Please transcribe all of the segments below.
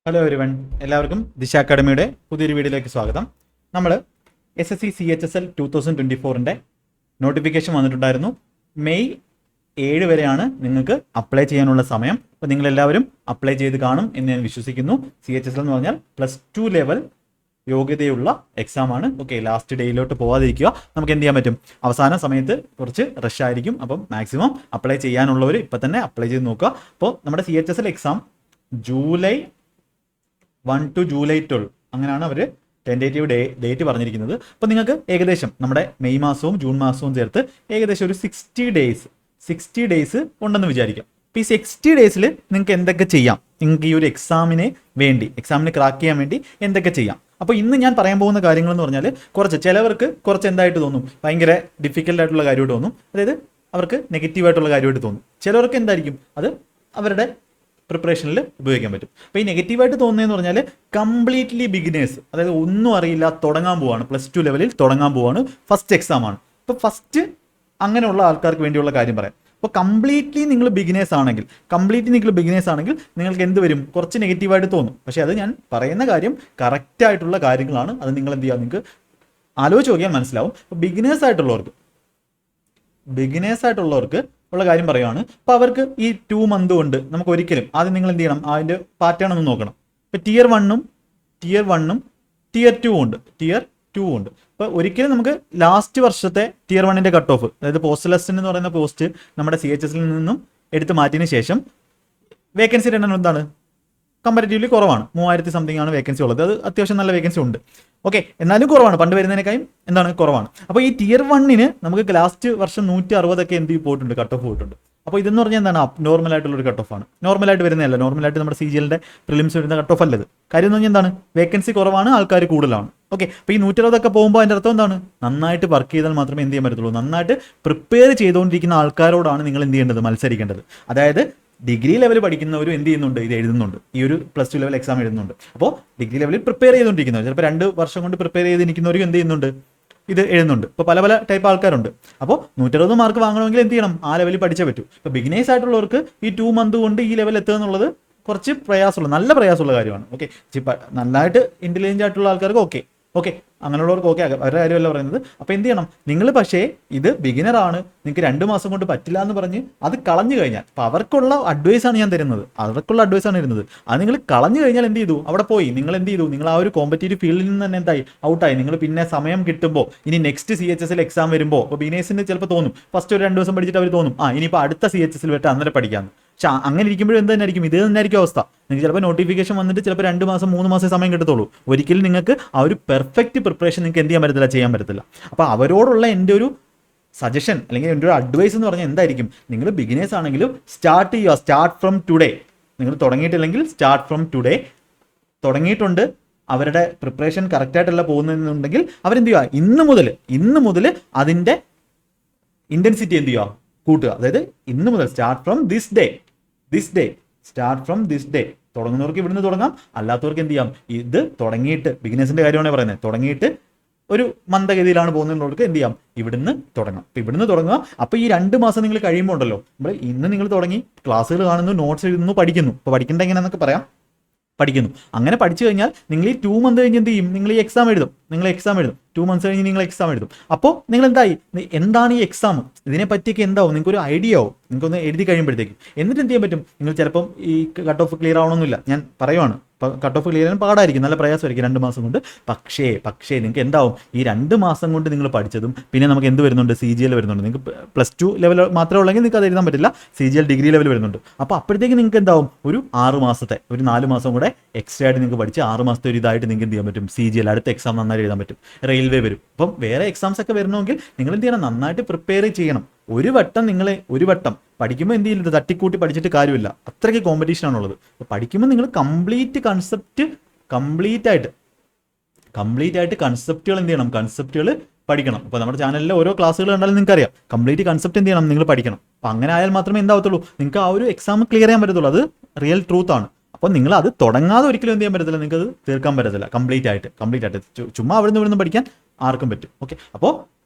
Hello everyone, എല്ലാവർക്കും ദിശ അക്കാഡമിയുടെ പുതിയൊരു വീഡിയോയിലേക്ക് സ്വാഗതം. നമ്മൾ SSC CHSL 2024 നോട്ടിഫിക്കേഷൻ വന്നിട്ടുണ്ടായിരുന്നു. മെയ് 7 വരെയാണ് നിങ്ങൾക്ക് അപ്ലൈ ചെയ്യാനുള്ള സമയം. അപ്പോൾ നിങ്ങളെല്ലാവരും അപ്ലൈ ചെയ്ത് കാണും എന്ന് ഞാൻ വിശ്വസിക്കുന്നു. CHSL എന്ന് പറഞ്ഞാൽ +2 ലെവൽ യോഗ്യതയുള്ള എക്സാമാണ്. Okay, last ഡേയിലോട്ട് പോകാതിരിക്കുക. നമുക്ക് എന്ത് ചെയ്യാൻ പറ്റും, അവസാന സമയത്ത് കുറച്ച് റഷ് ആയിരിക്കും. അപ്പം മാക്സിമം അപ്ലൈ ചെയ്യാനുള്ളവർ ഇപ്പം തന്നെ അപ്ലൈ ചെയ്ത് നോക്കുക. അപ്പോൾ നമ്മുടെ CHSL exam July 1 to July 12 അങ്ങനെയാണ് അവർ ടെൻറ്റേറ്റീവ് ഡേറ്റ് പറഞ്ഞിരിക്കുന്നത്. അപ്പോൾ നിങ്ങൾക്ക് ഏകദേശം നമ്മുടെ മെയ് മാസവും ജൂൺ മാസവും ചേർത്ത് ഏകദേശം ഒരു 60 ഡേയ്സ് ഉണ്ടെന്ന് വിചാരിക്കാം. അപ്പോൾ ഈ 60 ഡേയ്സിൽ നിങ്ങൾക്ക് എന്തൊക്കെ ചെയ്യാം, നിങ്ങൾക്ക് ഈ ഒരു എക്സാമിന് ക്രാക്ക് ചെയ്യാൻ വേണ്ടി എന്തൊക്കെ ചെയ്യാം. അപ്പോൾ ഇന്ന് ഞാൻ പറയാൻ പോകുന്ന കാര്യങ്ങൾ എന്ന് പറഞ്ഞാൽ ചിലവർക്ക് കുറച്ച് എന്തായിട്ട് തോന്നും, ഭയങ്കര ഡിഫിക്കൽട്ടായിട്ടുള്ള കാര്യമായിട്ട് തോന്നും. അതായത് അവർക്ക് നെഗറ്റീവായിട്ടുള്ള കാര്യമായിട്ട് തോന്നും. ചിലവർക്ക് എന്തായിരിക്കും അത് അവരുടെ പ്രിപ്പറേഷനിൽ ഉപയോഗിക്കാൻ പറ്റും. അപ്പോൾ ഈ നെഗറ്റീവായിട്ട് തോന്നുന്നതെന്ന് പറഞ്ഞാൽ കംപ്ലീറ്റ്ലി ബിഗിനേഴ്സ്, അതായത് ഒന്നും അറിയില്ല, തുടങ്ങാൻ പോവാണ്, +2 ലെവലിൽ തുടങ്ങാൻ പോവാണ്, ഫസ്റ്റ് എക്സാമാണ്. അപ്പോൾ ഫസ്റ്റ് അങ്ങനെയുള്ള ആൾക്കാർക്ക് വേണ്ടിയുള്ള കാര്യം പറയാം. അപ്പോൾ കംപ്ലീറ്റ്ലി നിങ്ങൾ ബിഗിനേഴ്സ് ആണെങ്കിൽ നിങ്ങൾക്ക് എന്ത് വരും, കുറച്ച് നെഗറ്റീവായിട്ട് തോന്നും. പക്ഷേ അത് ഞാൻ പറയുന്ന കാര്യം കറക്റ്റായിട്ടുള്ള കാര്യങ്ങളാണ്. അത് നിങ്ങൾ എന്ത് ചെയ്യുക, നിങ്ങൾക്ക് ആലോചിച്ച് നോക്കിയാൽ മനസ്സിലാവും. അപ്പോൾ ബിഗിനേഴ്സ് ആയിട്ടുള്ളവർക്ക് ഉള്ള കാര്യം പറയുകയാണ്. അപ്പോൾ അവർക്ക് ഈ 2 മന്ത് കൊണ്ട് നമുക്ക് ഒരിക്കലും ആദ്യം നിങ്ങൾ എന്ത് ചെയ്യണം, അതിൻ്റെ പാറ്റേൺ ഒന്ന് നോക്കണം. ഇപ്പോൾ ടിയർ 1ഉം ടിയർ 2 ഉണ്ട്. അപ്പോൾ ഒരിക്കലും നമുക്ക് ലാസ്റ്റ് വർഷത്തെ ടിയർ 1ൻ്റെ കട്ട് ഓഫ്, അതായത് പോസ്റ്റലസ്റ്റ് എന്ന് പറയുന്ന പോസ്റ്റ് നമ്മുടെ CHSൽ നിന്നും എടുത്ത് മാറ്റിയതിന് ശേഷം വേക്കൻസി എണ്ണം എന്താണ്, കമ്പാരിറ്റീവ്ലി കുറവാണ്. 3000 സംതിങ് ആണ് വേക്കൻസി ഉള്ളത്. അത് അത്യാവശ്യം നല്ല വേക്കൻസി ഉണ്ട്. ഓക്കെ, എന്നാലും കുറവാണ്, പണ്ട് വരുന്നതിനേക്കാളും എന്താണ് കുറവാണ്. അപ്പോൾ ഈ ടിയർ 1ന് നമുക്ക് ലാസ്റ്റ് വർഷം 160 എന്ത് പോയിട്ടുണ്ട്, കട്ട് ഓഫ് പോയിട്ടുണ്ട്. അപ്പോൾ ഇതെന്ന് പറഞ്ഞാൽ എന്താണ്, നോർമൽ ആയിട്ടുള്ള ഒരു കട്ട് ഓഫ് ആണ്. നോർമലായിട്ട് വരുന്നതല്ല, നോർമലായിട്ട് നമ്മുടെ CGLന്റെ പ്രിലിംസ് വരുന്ന കട്ട് ഓഫ് അല്ലത്. കാര്യം എന്ന് പറഞ്ഞാൽ എന്താണ്, വേക്കൻസി കുറവാണ്, ആൾക്കാർ കൂടുതലാണ്. ഓക്കെ, അപ്പോൾ ഈ 160 പോകുമ്പോൾ അതിൻ്റെ അർത്ഥം എന്താണ്, നന്നായിട്ട് വർക്ക് ചെയ്താൽ മാത്രമേ എന്ത് ചെയ്യാൻ പറ്റത്തുള്ളൂ, നന്നായിട്ട് പ്രിപ്പയർ ചെയ്തുകൊണ്ടിരിക്കുന്ന ആൾക്കാരോടാണ് നിങ്ങൾ എന്ത് ചെയ്യേണ്ടത്, മത്സരിക്കേണ്ടത്. അതായത് ഡിഗ്രി ലെവൽ പഠിക്കുന്നവരും എന്ത് ചെയ്യുന്നുണ്ട്, ഇത് എഴുതുന്നുണ്ട്, ഈ ഒരു +2 ലെവൽ എക്സാം എഴുതുന്നുണ്ട്. അപ്പോൾ ഡിഗ്രി ലെവലിൽ പ്രിപ്പയർ ചെയ്തുകൊണ്ടിരിക്കുന്നവർ, ചിലപ്പോൾ 2 വർഷം കൊണ്ട് പ്രിപ്പയർ ചെയ്തിരിക്കുന്നവരും എന്ത് ചെയ്യുന്നുണ്ട്, ഇത് എഴുതുന്നുണ്ട്. ഇപ്പോൾ പല ടൈപ്പ് ആൾക്കാരുണ്ട്. അപ്പോൾ 160 മാർക്ക് വാങ്ങണമെങ്കിൽ എന്ത് ചെയ്യണം, ആ ലെവലിൽ പഠിച്ചേ പറ്റൂ. ഇപ്പോൾ ബിഗിനേഴ്സ് ആയിട്ടുള്ളവർക്ക് ഈ 2 മന്ത് കൊണ്ട് ഈ ലെവൽ എത്തുക എന്നുള്ളത് കുറച്ച് നല്ല പ്രയാസമുള്ള കാര്യമാണ്. ഓക്കെ, നന്നായിട്ട് ഇൻ്റലിജൻ്റ് ആയിട്ടുള്ള ആൾക്കാർക്ക് ഓക്കെ അങ്ങനെയുള്ളവർക്ക് ഓക്കെ, അവരുടെ കാര്യമല്ല പറയുന്നത്. അപ്പോൾ എന്ത് ചെയ്യണം, നിങ്ങൾ പക്ഷേ ഇത് ബിഗിനറാണ്, നിങ്ങൾക്ക് 2 മാസം കൊണ്ട് പറ്റില്ല എന്ന് പറഞ്ഞ് അത് കളഞ്ഞു കഴിഞ്ഞാൽ, അപ്പോൾ അവർക്കുള്ള അഡ്വൈസാണ് ഞാൻ തരുന്നത്, അത് നിങ്ങൾ കളഞ്ഞു കഴിഞ്ഞാൽ എന്ത് ചെയ്തു, അവിടെ പോയി നിങ്ങൾ എന്ത് ചെയ്തു, നിങ്ങൾ ആ ഒരു കോമ്പറ്റീറ്റീവ് ഫീൽഡിൽ നിന്ന് തന്നെ എന്തായി, ഔട്ടായി. നിങ്ങൾ പിന്നെ സമയം കിട്ടുമ്പോൾ ഇനി നെക്സ്റ്റ് CHSL എക്സാം വരുമ്പോൾ, ഇപ്പോൾ ബിഗിനേഴ്സിന് ചിലപ്പോൾ തോന്നും, ഫസ്റ്റ് ഒരു 2 ദിവസം പഠിച്ചിട്ട് അവർ തോന്നും ഇനിയിപ്പോൾ അടുത്ത CHSL വരെ അന്നേരം പഠിക്കാമെന്ന്. പക്ഷെ അങ്ങനെ ഇരിക്കുമ്പോഴും എന്ത് തന്നെയായിരിക്കും, ഇത് തന്നെയായിരിക്കും അവസ്ഥ. നിങ്ങൾക്ക് ചിലപ്പോൾ നോട്ടിഫിക്കേഷൻ വന്നിട്ട് ചിലപ്പോൾ 2 മാസം 3 മാസം സമയം കിട്ടത്തുള്ളൂ. ഒരിക്കലും നിങ്ങൾക്ക് ആ ഒരു പെർഫെക്റ്റ് പ്രിപ്പറേഷൻ നിങ്ങൾക്ക് എന്ത് ചെയ്യാൻ പറ്റത്തില്ല. അപ്പോൾ അവരോടുള്ള എൻ്റെ ഒരു സജഷൻ അല്ലെങ്കിൽ എൻ്റെ ഒരു അഡ്വൈസ് എന്ന് പറഞ്ഞാൽ എന്തായിരിക്കും, നിങ്ങൾ ബിഗിനേഴ്സ് ആണെങ്കിലും സ്റ്റാർട്ട് ഫ്രം ടുഡേ. നിങ്ങൾ തുടങ്ങിയിട്ടില്ലെങ്കിൽ സ്റ്റാർട്ട് ഫ്രം ടുഡേ. തുടങ്ങിയിട്ടുണ്ട്, അവരുടെ പ്രിപ്പറേഷൻ കറക്റ്റായിട്ടല്ല പോകുന്നതെന്നുണ്ടെങ്കിൽ അവരെന്ത് ചെയ്യുക, ഇന്ന് മുതൽ അതിൻ്റെ ഇൻറ്റൻസിറ്റി എന്ത് ചെയ്യുക, കൂട്ടുക. അതായത് ഇന്ന് മുതൽ സ്റ്റാർട്ട് ഫ്രം ദിസ് ഡേ. തുടങ്ങുന്നവർക്ക് ഇവിടുന്ന് തുടങ്ങാം, അല്ലാത്തവർക്ക് എന്ത് ചെയ്യാം, ഇത് തുടങ്ങിയിട്ട്, ബിഗിനേഴ്സിന്റെ കാര്യമാണ് പറയുന്നത്, തുടങ്ങിയിട്ട് ഒരു മന്ദഗതിയിലാണ് പോകുന്നവർക്ക് എന്ത് ചെയ്യാം, ഇവിടുന്ന് തുടങ്ങാം. അപ്പോൾ ഇവിടുന്ന് തുടങ്ങുക. അപ്പോൾ ഈ 2 മാസം നിങ്ങൾ കഴിയുമ്പോൾ ഉണ്ടല്ലോ, ഇന്ന് നിങ്ങൾ തുടങ്ങി ക്ലാസ്സുകൾ കാണുന്നു, നോട്ട്സ് എഴുതുന്നു, പഠിക്കുന്നു. ഇപ്പോൾ പഠിക്കേണ്ട എങ്ങനെയാണെന്നൊക്കെ പറയാം. പഠിക്കുന്നു. അങ്ങനെ പഠിച്ചു കഴിഞ്ഞാൽ നിങ്ങൾ ഈ 2 മന്ത് കഴിഞ്ഞ് എന്ത് ചെയ്യും, നിങ്ങൾ എക്സാം എഴുതും. 2 മന്ത്സ് കഴിഞ്ഞ് നിങ്ങൾ എക്സാം എഴുതും. അപ്പോൾ നിങ്ങൾ എന്താണ് ഈ എക്സാം, ഇതിനെ പറ്റിയൊക്കെ എന്താവും, നിങ്ങൾക്കൊരു ഐഡിയ ആവും, നിങ്ങൾക്കൊന്ന് എഴുതി കഴിയുമ്പോഴത്തേക്കും. എന്നിട്ട് എന്ത് ചെയ്യാൻ പറ്റും, നിങ്ങൾ ചിലപ്പം ഈ കട്ട് ഓഫ് ക്ലിയർ ആവണമെന്നില്ല, ഞാൻ പറയുവാണ്. കട്ട് ഓഫ് ക്ലിയർ ചെയ്യാൻ പാടായിരിക്കും, നല്ല പ്രയാസമായിരിക്കും 2 മാസം കൊണ്ട്. പക്ഷേ നിങ്ങൾക്ക് എന്താവും, ഈ 2 മാസം കൊണ്ട് നിങ്ങൾ പഠിച്ചതും പിന്നെ നമുക്ക് എന്ത് വരുന്നുണ്ട്, CGL വരുന്നുണ്ട്. നിങ്ങൾക്ക് +2 ലെവൽ മാത്രമേ ഉള്ളെങ്കിൽ നിങ്ങൾക്ക് അത് എഴുതാൻ പറ്റില്ല, CGL ഡിഗ്രി ലെവൽ വരുന്നുണ്ട്. അപ്പോൾ അപ്പോഴത്തേക്ക് നിങ്ങൾക്ക് എന്താവും, ഒരു 6 മാസത്തെ, ഒരു 4 മാസം കൂടെ എക്സ്ട്രാ ആയിട്ട് നിങ്ങൾക്ക് പഠിച്ച് 6 മാസത്തെ ഒരു ഇതായിട്ട് നിങ്ങൾക്ക് എന്ത് ചെയ്യാൻ പറ്റും, CGL അടുത്ത എക്സാം നന്നായി എഴുതാൻ പറ്റും. റെയിൽവേ വരും. അപ്പം വേറെ എക്സാംസ് ഒക്കെ വരണമെങ്കിൽ നിങ്ങൾ എന്ത് ചെയ്യണം, നന്നായിട്ട് പ്രിപ്പയർ ചെയ്യണം. ഒരു വട്ടം പഠിക്കുമ്പോൾ എന്ത് ചെയ്യില്ല, തട്ടിക്കൂട്ടി പഠിച്ചിട്ട് കാര്യമില്ല, അത്രയ്ക്ക് കോമ്പറ്റീഷൻ ആണുള്ളത്. അപ്പോൾ പഠിക്കുമ്പോൾ നിങ്ങൾ കംപ്ലീറ്റ് ആയിട്ട് കൺസെപ്റ്റുകൾ എന്ത് ചെയ്യണം, കൺസെപ്റ്റുകൾ പഠിക്കണം. അപ്പോൾ നമ്മുടെ ചാനലിലെ ഓരോ ക്ലാസ്സുകൾ കണ്ടാലും നിങ്ങൾക്ക് അറിയാം, കംപ്ലീറ്റ് കൺസെപ്റ്റ് എന്ത് ചെയ്യണം, നിങ്ങൾ പഠിക്കണം. അപ്പോൾ അങ്ങനെ ആയാൽ മാത്രമേ എന്താവത്തുള്ളൂ, നിങ്ങൾക്ക് ആ ഒരു എക്സാം ക്ലിയർ ചെയ്യാൻ പറ്റത്തുള്ളൂ. അത് റിയൽ ട്രൂത്ത് ആണ്. അപ്പോൾ നിങ്ങൾ അത് തുടങ്ങാതെ ഒരിക്കലും എന്ത് ചെയ്യാൻ പറ്റത്തില്ല, നിങ്ങൾക്ക് അത് തീർക്കാൻ പറ്റത്തില്ല. കംപ്ലീറ്റ് ആയിട്ട് ചുമ്മാ അവിടെ നിന്ന് പഠിക്കാൻ ആർക്കും പറ്റും. ഓക്കെ, അപ്പോൾ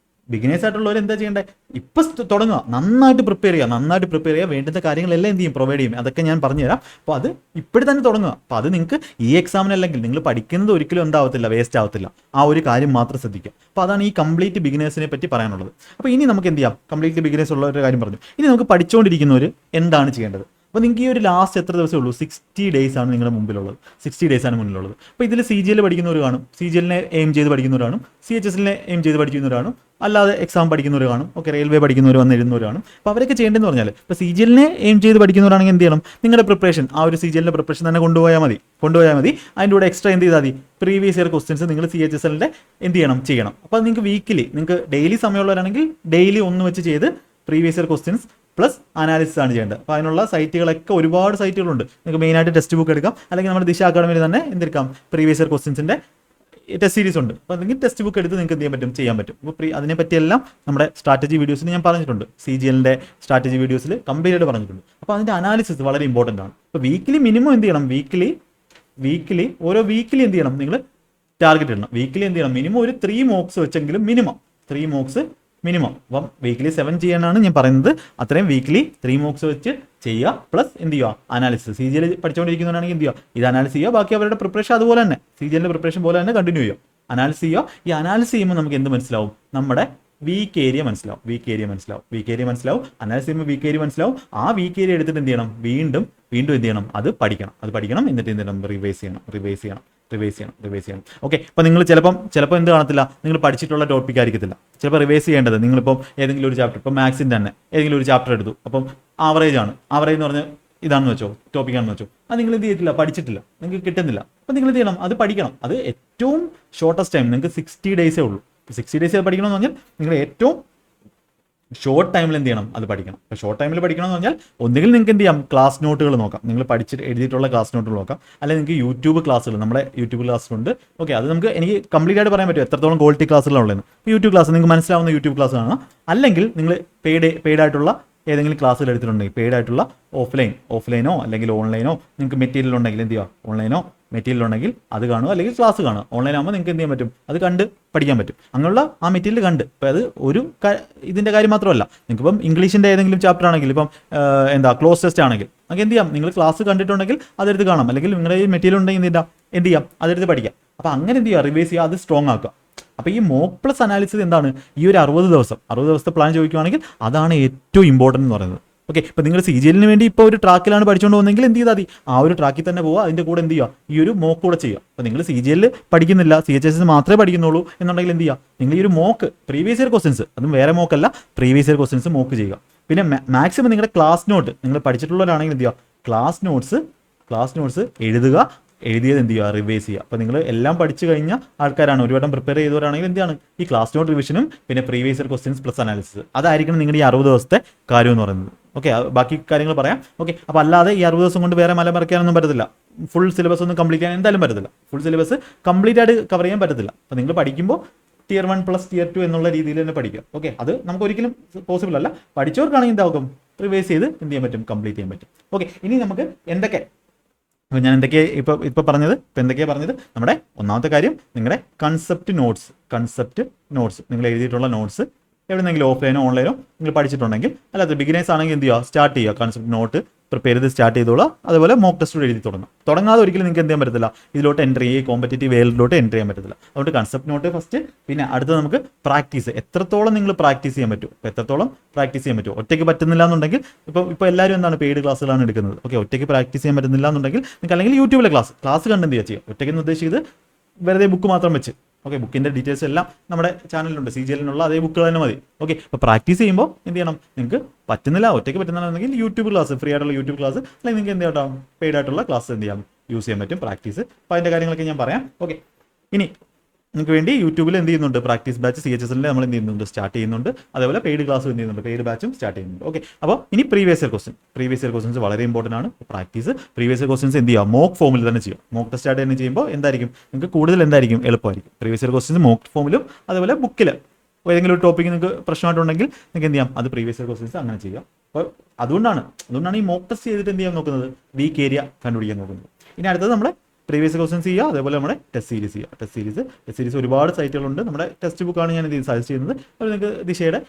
ബിഗിനേഴ്സ് ആയിട്ടുള്ളവർ എന്താ ചെയ്യേണ്ടത്? ഇപ്പം തുടങ്ങുക, നന്നായിട്ട് പ്രിപ്പയർ ചെയ്യുക, വേണ്ടുന്ന കാര്യങ്ങളെല്ലാം എന്ത് ചെയ്യും, പ്രൊവൈഡ് ചെയ്യും. അതൊക്കെ ഞാൻ പറഞ്ഞുതരാം. അപ്പോൾ അത് ഇപ്പോഴും തന്നെ തുടങ്ങുക. അപ്പോൾ അത് നിങ്ങൾക്ക് ഈ എക്സാമിനല്ലെങ്കിൽ നിങ്ങൾ പഠിക്കുന്നത് ഒരിക്കലും എന്താവത്തില്ല, വേസ്റ്റ് ആവത്തില്ല. ആ ഒരു കാര്യം മാത്രം ശ്രദ്ധിക്കുക. അപ്പോൾ അതാണ് ഈ കംപ്ലീറ്റ് ബിഗിനേഴ്സിനെ പറ്റി പറയാനുള്ളത്. അപ്പോൾ ഇനി നമുക്ക് എന്ത് ചെയ്യാം, കംപ്ലീറ്റ് ബിഗിനേഴ്സ് ഉള്ള ഒരു കാര്യം പറഞ്ഞു. ഇനി നമുക്ക് പഠിച്ചുകൊണ്ടിരിക്കുന്നവർ എന്താണ് ചെയ്യേണ്ടത്? അപ്പോൾ നിങ്ങൾക്ക് ഈ ഒരു ലാസ്റ്റ് എത്ര ദിവസമേ ഉള്ളൂ? 60 days ആണ് നിങ്ങളുടെ മുമ്പിലുള്ളത്. 60 days ആണ് മുന്നിലുള്ളത്. അപ്പോൾ ഇതിൽ CGL പഠിക്കുന്നവർ കാണും, CGL എയിം ചെയ്ത് പഠിക്കുന്നവർ കാണും, CHS എയിം ചെയ്ത് പഠിക്കുന്നവർ കാണും, അല്ലാതെ എക്സാം പഠിക്കുന്നവർ കാണും, ഓക്കെ, റെയിൽവേ പഠിക്കുന്നവർ വന്ന് എഴുതുന്നവർ കാണും. അപ്പോൾ അവരൊക്കെ ചെയ്യേണ്ടതെന്ന് പറഞ്ഞാൽ, ഇപ്പോൾ CGL എയിം ചെയ്ത് പഠിക്കുന്നവരാണെങ്കിൽ എന്ത് ചെയ്യണം? നിങ്ങളുടെ പ്രിപ്പറേഷൻ, ആ ഒരു CGL പ്രിപ്പറേഷൻ തന്നെ കൊണ്ടുപോയാൽ മതി. അതിൻ്റെ കൂടെ എക്സ്ട്രാ എന്ത് ചെയ്താൽ മതി? പ്രീവിയസ് ഇയർ ക്വസ്റ്റ്യൻസ് നിങ്ങൾ CHS എന്ത് ചെയ്യണം. അപ്പോൾ നിങ്ങൾക്ക് വീക്കിലി, നിങ്ങൾക്ക് ഡെയിലി സമയമുള്ളവരാണെങ്കിൽ ഡെയിലി ഒന്ന് വെച്ച് ചെയ്ത് previous year questions plus analysis ആണ് ചെയ്യേണ്ടത്. അപ്പോൾ അതിനുള്ള സൈറ്റുകളൊക്കെ ഒരുപാട് സൈറ്റുകളുണ്ട്. നിങ്ങൾക്ക് മെയിനായിട്ട് ടെക്സ്റ്റ് ബുക്ക് എടുക്കാം, അല്ലെങ്കിൽ നമ്മുടെ ദിശ അക്കാഡമിയിൽ തന്നെ എന്തെടുക്കാം, പ്രീവിയസ് ഇയർ ക്വസ്റ്റ്യൻസിൻ്റെ ടെസ്റ്റ് സീരീസ് ഉണ്ട്. അപ്പോൾ അല്ലെങ്കിൽ ടെക്സ്റ്റ് ബുക്ക് എടുത്ത് നിങ്ങൾക്ക് എന്ത് ചെയ്യാൻ പറ്റും. അപ്പോൾ അതിനെപ്പറ്റിയെല്ലാം നമ്മുടെ സ്ട്രാറ്റജി വീഡിയോസിൽ ഞാൻ പറഞ്ഞിട്ടുണ്ട്. CGL സ്ട്രാറ്റജി വീഡിയോസിൽ കംപ്ലീറ്റ് ആയിട്ട് പറഞ്ഞിട്ടുണ്ട്. അപ്പോൾ അതിൻ്റെ അനാലിസിസ് വളരെ ഇമ്പോർട്ടൻ്റ് ആണ്. അപ്പോൾ വീക്കിലി മിനിമം എന്ത് ചെയ്യണം, ഓരോ വീക്കിലി എന്ത് ചെയ്യണം, നിങ്ങൾ ടാർഗറ്റ് ഇടണം. വീക്കിലി എന്ത് ചെയ്യണം, മിനിമം ഒരു 3 mocks വെച്ചെങ്കിലും, മിനിമം 3 mocks മിനിമം. അപ്പം വീക്കിലി 7 ചെയ്യാനാണ് ഞാൻ പറയുന്നത്. അത്രയും വീക്കിലി 3 mocks വെച്ച് ചെയ്യുക. പ്ലസ് എന്ത് ചെയ്യുക, അനാലിസിസ്. CGL പഠിച്ചുകൊണ്ടിരിക്കുന്നവരാണെങ്കിൽ എന്ത് ചെയ്യുക, ഇത് അനാലിസ് ചെയ്യുക. ബാക്കി അവരുടെ പ്രിപ്പറേഷൻ അതുപോലെ തന്നെ, CGL പ്രിപ്പറേഷൻ പോലെ തന്നെ കണ്ടിന്യൂ ചെയ്യുക. അനാലിസ് ചെയ്യുക. ഈ അനാലിസ് ചെയ്യുമ്പോൾ നമുക്ക് എന്ത് മനസ്സിലാവും? നമ്മുടെ വീക്ക് ഏരിയ മനസ്സിലാവും. അനാലിസ് ചെയ്യുമ്പോൾ വീക്ക് ഏരിയ മനസ്സിലാവും. ആ വീക്ക് ഏരിയ എടുത്തിട്ട് എന്ത് ചെയ്യണം, വീണ്ടും എന്ത് ചെയ്യണം, അത് പഠിക്കണം. എന്നിട്ട് എന്ത് ചെയ്യണം, റിവൈസ് ചെയ്യണം. ഓക്കെ. അപ്പോൾ നിങ്ങൾ ചിലപ്പോൾ എന്ത് കാണത്തില്ല, നിങ്ങൾ പഠിച്ചിട്ടുള്ള ടോപ്പിക് ആയിരിക്കത്തില്ല. ചിലപ്പോൾ റിവൈസ് ചെയ്യേണ്ടത്, നിങ്ങളിപ്പോൾ ഏതെങ്കിലും ഒരു ചാപ്റ്റർ, ഇപ്പോൾ മാത്സിൻ്റെ തന്നെ ഏതെങ്കിലും ഒരു ചാപ്റ്റർ എടുത്തു, അപ്പം ആവറേജ് എന്ന് പറഞ്ഞാൽ ഇതാണെന്ന് വെച്ചോ, ടോപ്പിക്കാണെന്ന് വെച്ചോ, അത് നിങ്ങൾ എന്ത് ചെയ്തിട്ടില്ല, പഠിച്ചിട്ടില്ല, നിങ്ങൾക്ക് കിട്ടുന്നില്ല. അപ്പോൾ നിങ്ങൾ എന്ത് ചെയ്യണം, അത് പഠിക്കണം. അത് ഏറ്റവും ഷോർട്ടസ്റ്റ് ടൈം, നിങ്ങൾക്ക് 60 days ഉള്ളൂ. 60 days പഠിക്കണമെന്ന് പറഞ്ഞാൽ നിങ്ങൾ ഏറ്റവും ഷോർട്ട് ടൈമിൽ എന്ത് ചെയ്യണം, അത് പഠിക്കണം. അപ്പോൾ ഷോർട്ട് ടൈമിൽ പഠിക്കണമെന്ന് പറഞ്ഞാൽ ഒന്നുകിൽ നിങ്ങൾക്ക് എന്ത് ചെയ്യാം, ക്ലാസ് നോട്ടുകൾ നോക്കാം, നിങ്ങൾ പഠിച്ചിട്ട് എഴുതിയിട്ടുള്ള ക്ലാസ് നോട്ടുകൾ നോക്കാം. അല്ലെങ്കിൽ നിങ്ങൾക്ക് യൂട്യൂബ് ക്ലാസ്സുകൾ, നമ്മുടെ യൂട്യൂബ് ക്ലാസ്സുണ്ട്. ഓക്കെ, അത് എനിക്ക് കംപ്ലീറ്റ് ആയിട്ട് പറയാൻ പറ്റും എത്രത്തോളം ക്വാളിറ്റി ക്ലാസ്സുകളുള്ളതെന്ന്. ഇപ്പോൾ യൂട്യൂബ് ക്ലാസ് നിങ്ങൾക്ക് മനസ്സിലാവുന്ന യൂട്യൂബ് ക്ലാസ് കാണാം. അല്ലെങ്കിൽ നിങ്ങൾ പെയ്ഡ് ആയിട്ടുള്ള ഏതെങ്കിലും ക്ലാസ്സുകൾ എടുത്തിട്ടുണ്ടെങ്കിൽ, പെയ്ഡ് ആയിട്ടുള്ള ഓഫ്ലൈനോ അല്ലെങ്കിൽ ഓൺലൈനോ നിങ്ങൾക്ക് മെറ്റീരിയൽ ഉണ്ടെങ്കിൽ എന്ത് ചെയ്യുക, ഓൺലൈനോ മെറ്റീരിയൽ ഉണ്ടെങ്കിൽ അത് കാണുക, അല്ലെങ്കിൽ ക്ലാസ് കാണുക. ഓൺലൈൻ ആകുമ്പോൾ നിങ്ങൾക്ക് എന്ത് ചെയ്യാൻ പറ്റും, അത് കണ്ട് പഠിക്കാൻ പറ്റും. അങ്ങനെയുള്ള ആ മെറ്റീരിയൽ കണ്ട്. ഇപ്പോൾ അത് ഒരു ഇതിൻ്റെ കാര്യം മാത്രമല്ല, നിങ്ങൾക്കിപ്പം ഇംഗ്ലീഷിൻ്റെ ഏതെങ്കിലും ചാപ്റ്റർ ആണെങ്കിൽ, ഇപ്പം ക്ലോസ് ടെസ്റ്റ് ആണെങ്കിൽ നമുക്ക് എന്ത് ചെയ്യാം, നിങ്ങൾ ക്ലാസ് കണ്ടിട്ടുണ്ടെങ്കിൽ അതെടുത്ത് കാണാം. അല്ലെങ്കിൽ നിങ്ങളുടെ ഈ മെറ്റീരിയൽ ഉണ്ടെങ്കിൽ എന്ത് ചെയ്യാം, അതെടുത്ത് പഠിക്കാം. അപ്പോൾ അങ്ങനെ എന്ത് ചെയ്യുക, റിവൈസ് ചെയ്യുക, അത് സ്ട്രോങ് ആക്കുക. അപ്പോൾ ഈ മോക്ക് പ്ലസ് അനാലിസിസ് എന്താണ്, ഈ ഒരു 60 ദിവസത്തെ പ്ലാൻ ചോദിക്കുകയാണെങ്കിൽ അതാണ് ഏറ്റവും ഇമ്പോർട്ടൻ്റ് എന്ന് പറയുന്നത്. ഓക്കെ, ഇപ്പോൾ നിങ്ങൾ CGL വേണ്ടി ഇപ്പോൾ ഒരു ട്രാക്കിലാണ് പഠിച്ചുകൊണ്ട് പോകുന്നതെങ്കിൽ എന്ത് ചെയ്താൽ മതി, ആ ഒരു ട്രാക്കിൽ തന്നെ പോവുക. അതിൻ്റെ കൂടെ എന്ത് ചെയ്യുക, ഈ ഒരു മോക്ക് കൂടെ ചെയ്യുക. അപ്പോൾ നിങ്ങൾ CGL പഠിക്കുന്നില്ല, CHS മാത്രമേ പഠിക്കുന്നുള്ളൂ എന്നുണ്ടെങ്കിൽ എന്ത് ചെയ്യുക, നിങ്ങൾ ഈ ഒരു മോക്ക് പ്രീവിയസ് ഇയർ ക്വസ്റ്റ്യൻസ്, അതും വേറെ മോക്കല്ല, പ്രീവിയസ് ഇയർ ക്വസ്റ്റ്യൻസ് മോക്ക് ചെയ്യുക. പിന്നെ മാക്സിമം നിങ്ങളുടെ ക്ലാസ് നോട്ട്, നിങ്ങൾ പഠിച്ചിട്ടുള്ളവരാണെങ്കിൽ എന്ത് ചെയ്യുക, ക്ലാസ് നോട്ട്സ് എഴുതിയത് എന്ത് ചെയ്യുക, റിവൈസ് ചെയ്യുക. അപ്പോൾ നിങ്ങൾ എല്ലാം പഠിച്ചു കഴിഞ്ഞ ആൾക്കാരാണ്, ഒരു വട്ടം പ്രിപ്പയർ ചെയ്തവരാണെങ്കിൽ എന്താണ്, ഈ ക്ലാസ് നോട്ട് റിവിഷനും പിന്നെ previous year questions plus analysis, അതായിരിക്കണം നിങ്ങളുടെ ഈ 60 ദിവസത്തെ കാര്യം എന്ന് പറയുന്നത്. ഓക്കെ, ബാക്കി കാര്യങ്ങൾ പറയാം. ഓക്കെ, അപ്പോൾ അല്ലാതെ ഈ 60 ദിവസം കൊണ്ട് വേറെ മറിക്കാനൊന്നും പറ്റത്തില്ല. ഫുൾ സിലബസ് ഒന്നും കംപ്ലീറ്റ് ചെയ്യാൻ എന്തായാലും പറ്റത്തില്ല. ഫുൾ സിലബസ് കംപ്ലീറ്റ് ആയിട്ട് കവർ ചെയ്യാൻ പറ്റത്തില്ല. അപ്പോൾ നിങ്ങൾ പഠിക്കുമ്പോൾ Tier 1 plus Tier 2 എന്നുള്ള രീതിയിൽ തന്നെ പഠിക്കുക. ഓക്കെ, അത് നമുക്ക് ഒരിക്കലും പോസിബിൾ അല്ല. പഠിച്ചവർക്കാണെങ്കിൽ എന്താകും, റിവൈസ് ചെയ്ത് എന്ത് ചെയ്യാൻ പറ്റും, കംപ്ലീറ്റ് ചെയ്യാൻ പറ്റും. ഓക്കെ, ഇനി നമുക്ക് ഞാൻ എന്തൊക്കെയാണ് പറഞ്ഞത്, നമ്മുടെ ഒന്നാമത്തെ കാര്യം നിങ്ങളുടെ കൺസെപ്റ്റ് നോട്ട്സ് നിങ്ങൾ എഴുതിയിട്ടുള്ള നോട്ട്സ് എവിടെയെങ്കിലും ഓഫ്ലൈനോ ഓൺലൈനോ നിങ്ങൾ പഠിച്ചിട്ടുണ്ടെങ്കിൽ, അല്ലാതെ ബിഗിനേഴ്സ് ആണെങ്കിൽ എന്ത് ചെയ്യുക, സ്റ്റാർട്ട് ചെയ്യുക, കൺസെപ്റ്റ് നോട്ട് പ്രിപ്പയർ ചെയ്ത് സ്റ്റാർട്ട് ചെയ്തോളാം. അതുപോലെ മോക്ക് ടെസ്റ്റ് എഴുതി തുടങ്ങാതെ ഒരിക്കലും നിങ്ങൾക്ക് എന്ത് ചെയ്യാൻ പറ്റത്തില്ല, ഇതിലോട്ട് എൻട്രി ചെയ്യുക, കോമ്പറ്റേറ്റീവ് വേൾഡിലോട്ട് എൻട്രി ചെയ്യാൻ പറ്റത്തില്ല. അതുകൊണ്ട് കൺസെപ്റ്റ് നോട്ട് ഫസ്റ്റ്. പിന്നെ അടുത്തത് നമുക്ക് പ്രാക്ടീസ്, എത്രത്തോളം നിങ്ങൾ പ്രാക്ടീസ് ചെയ്യാൻ പറ്റും. ഒറ്റയ്ക്ക് പറ്റുന്നില്ല എന്നുണ്ടെങ്കിൽ, ഇപ്പോൾ എല്ലാവരും എന്താണ് പെയ്ഡ് ക്ലാസ്സുകളാണ് എടുക്കുന്നത്. ഓക്കെ, ഒറ്റയ്ക്ക് പ്രാക്ടീസ് ചെയ്യാൻ പറ്റുന്നില്ല എന്നുണ്ടെങ്കിൽ നിങ്ങൾക്ക് അല്ലെങ്കിൽ യൂട്യൂബിലെ ക്ലാസ് കണ്ട് എന്ത് ചെയ്യുക, ഒറ്റയ്ക്കെന്ന് ഉദ്ദേശിച്ചത് വെറുതെ ബുക്ക് മാത്രം വെച്ച്. ഓക്കെ, ബുക്കിൻ്റെ ഡീറ്റെയിൽസ് എല്ലാം നമ്മുടെ ചാനലിലുണ്ട്, CGL അതേ ബുക്കുകൾ തന്നെ മതി. ഓക്കെ, അപ്പോൾ പ്രാക്ടീസ് ചെയ്യുമ്പോൾ എന്ത് ചെയ്യണം, നിങ്ങൾക്ക് ഒറ്റയ്ക്ക് പറ്റുന്നില്ലെങ്കിൽ യൂട്യൂബ് ക്ലാസ്, ഫ്രീ ആയിട്ടുള്ള യൂട്യൂബ് ക്ലാസ്, അല്ലെങ്കിൽ നിങ്ങൾക്ക് എന്ത് ചെയ്യാം, പെയ്ഡ് ആയിട്ടുള്ള ക്ലാസ് എന്ത് ചെയ്യാം, യൂസ് ചെയ്യാൻ പറ്റും, പ്രാക്ടീസ്. അപ്പോൾ അതിൻ്റെ കാര്യങ്ങളൊക്കെ ഞാൻ പറയാം. ഓക്കെ, ഇനി നിങ്ങൾക്ക് വേണ്ടി യൂട്യൂബിൽ എന്ത് ചെയ്യുന്നുണ്ട്, പ്രാക്ടീസ് ബാച്ച് CHS നമ്മൾ എന്ത് ചെയ്യുന്നുണ്ട്, സ്റ്റാർട്ട് ചെയ്യുന്നുണ്ട്. അതേപോലെ പെയ്ഡ് ക്ലാസ് എന്ത് ചെയ്യുന്നുണ്ട്, പെയ്ഡ് ബാച്ചും സ്റ്റാർട്ട് ചെയ്യുന്നുണ്ട്. ഓക്കെ, അപ്പോൾ ഇനി പ്രീവിയസ് ഇയർ ക്വസ്റ്റ്യൻസ് വളരെ ഇമ്പോർട്ടൻ്റ് ആണ്. പ്രാക്ടീസ് പ്രീവിയസ് ഇയർ ക്വസ്റ്റ്യൻസ് എന്ത് ചെയ്യുക, മോക്ക് ഫോമിൽ തന്നെ ചെയ്യുക. മോക്ക് ടെസ്റ്റ് ആയിട്ട് തന്നെ ചെയ്യുമ്പോൾ എന്തായിരിക്കും നിങ്ങൾക്ക് കൂടുതൽ എളുപ്പമായിരിക്കും. പ്രീവിയസ് ഇയർ ക്വസ്റ്റ്യൻസ് മോക്ക് ഫോമിലും അതുപോലെ ബുക്കിൽ ഏതെങ്കിലും ഒരു ടോപ്പിക്ക് നിങ്ങൾക്ക് പ്രശ്നമായിട്ടുണ്ടെങ്കിൽ നിങ്ങൾക്ക് എന്ത് ചെയ്യാം, അത് പ്രീവിയസ് ഇയർ ക്വസ്റ്റ്യൻസ് അങ്ങനെ ചെയ്യാം. അപ്പോൾ അതുകൊണ്ടാണ് ഈ മോക്ക് ടെസ്റ്റ് ചെയ്തിട്ട് എന്ത് ചെയ്യാൻ നോക്കുന്നത്, വീക്ക് ഏരിയ കണ്ടുപിടിക്കാൻ നോക്കുന്നത്. ഇനി അടുത്തത് നമ്മുടെ പ്രീവിയസ് ക്വസ്റ്റ്യൻസ് ചെയ്യുക, അതേപോലെ നമ്മുടെ ടെസ്റ്റ് സീരീസ് ഒരുപാട് സൈറ്റുകളുണ്ട്. നമ്മുടെ ടെക്സ്റ്റ് ബുക്കാണ് ഞാൻ ഇത് സജസ്റ്റ് ചെയ്യുന്നത്. അപ്പോൾ നിങ്ങൾക്ക് ദിശയുടെ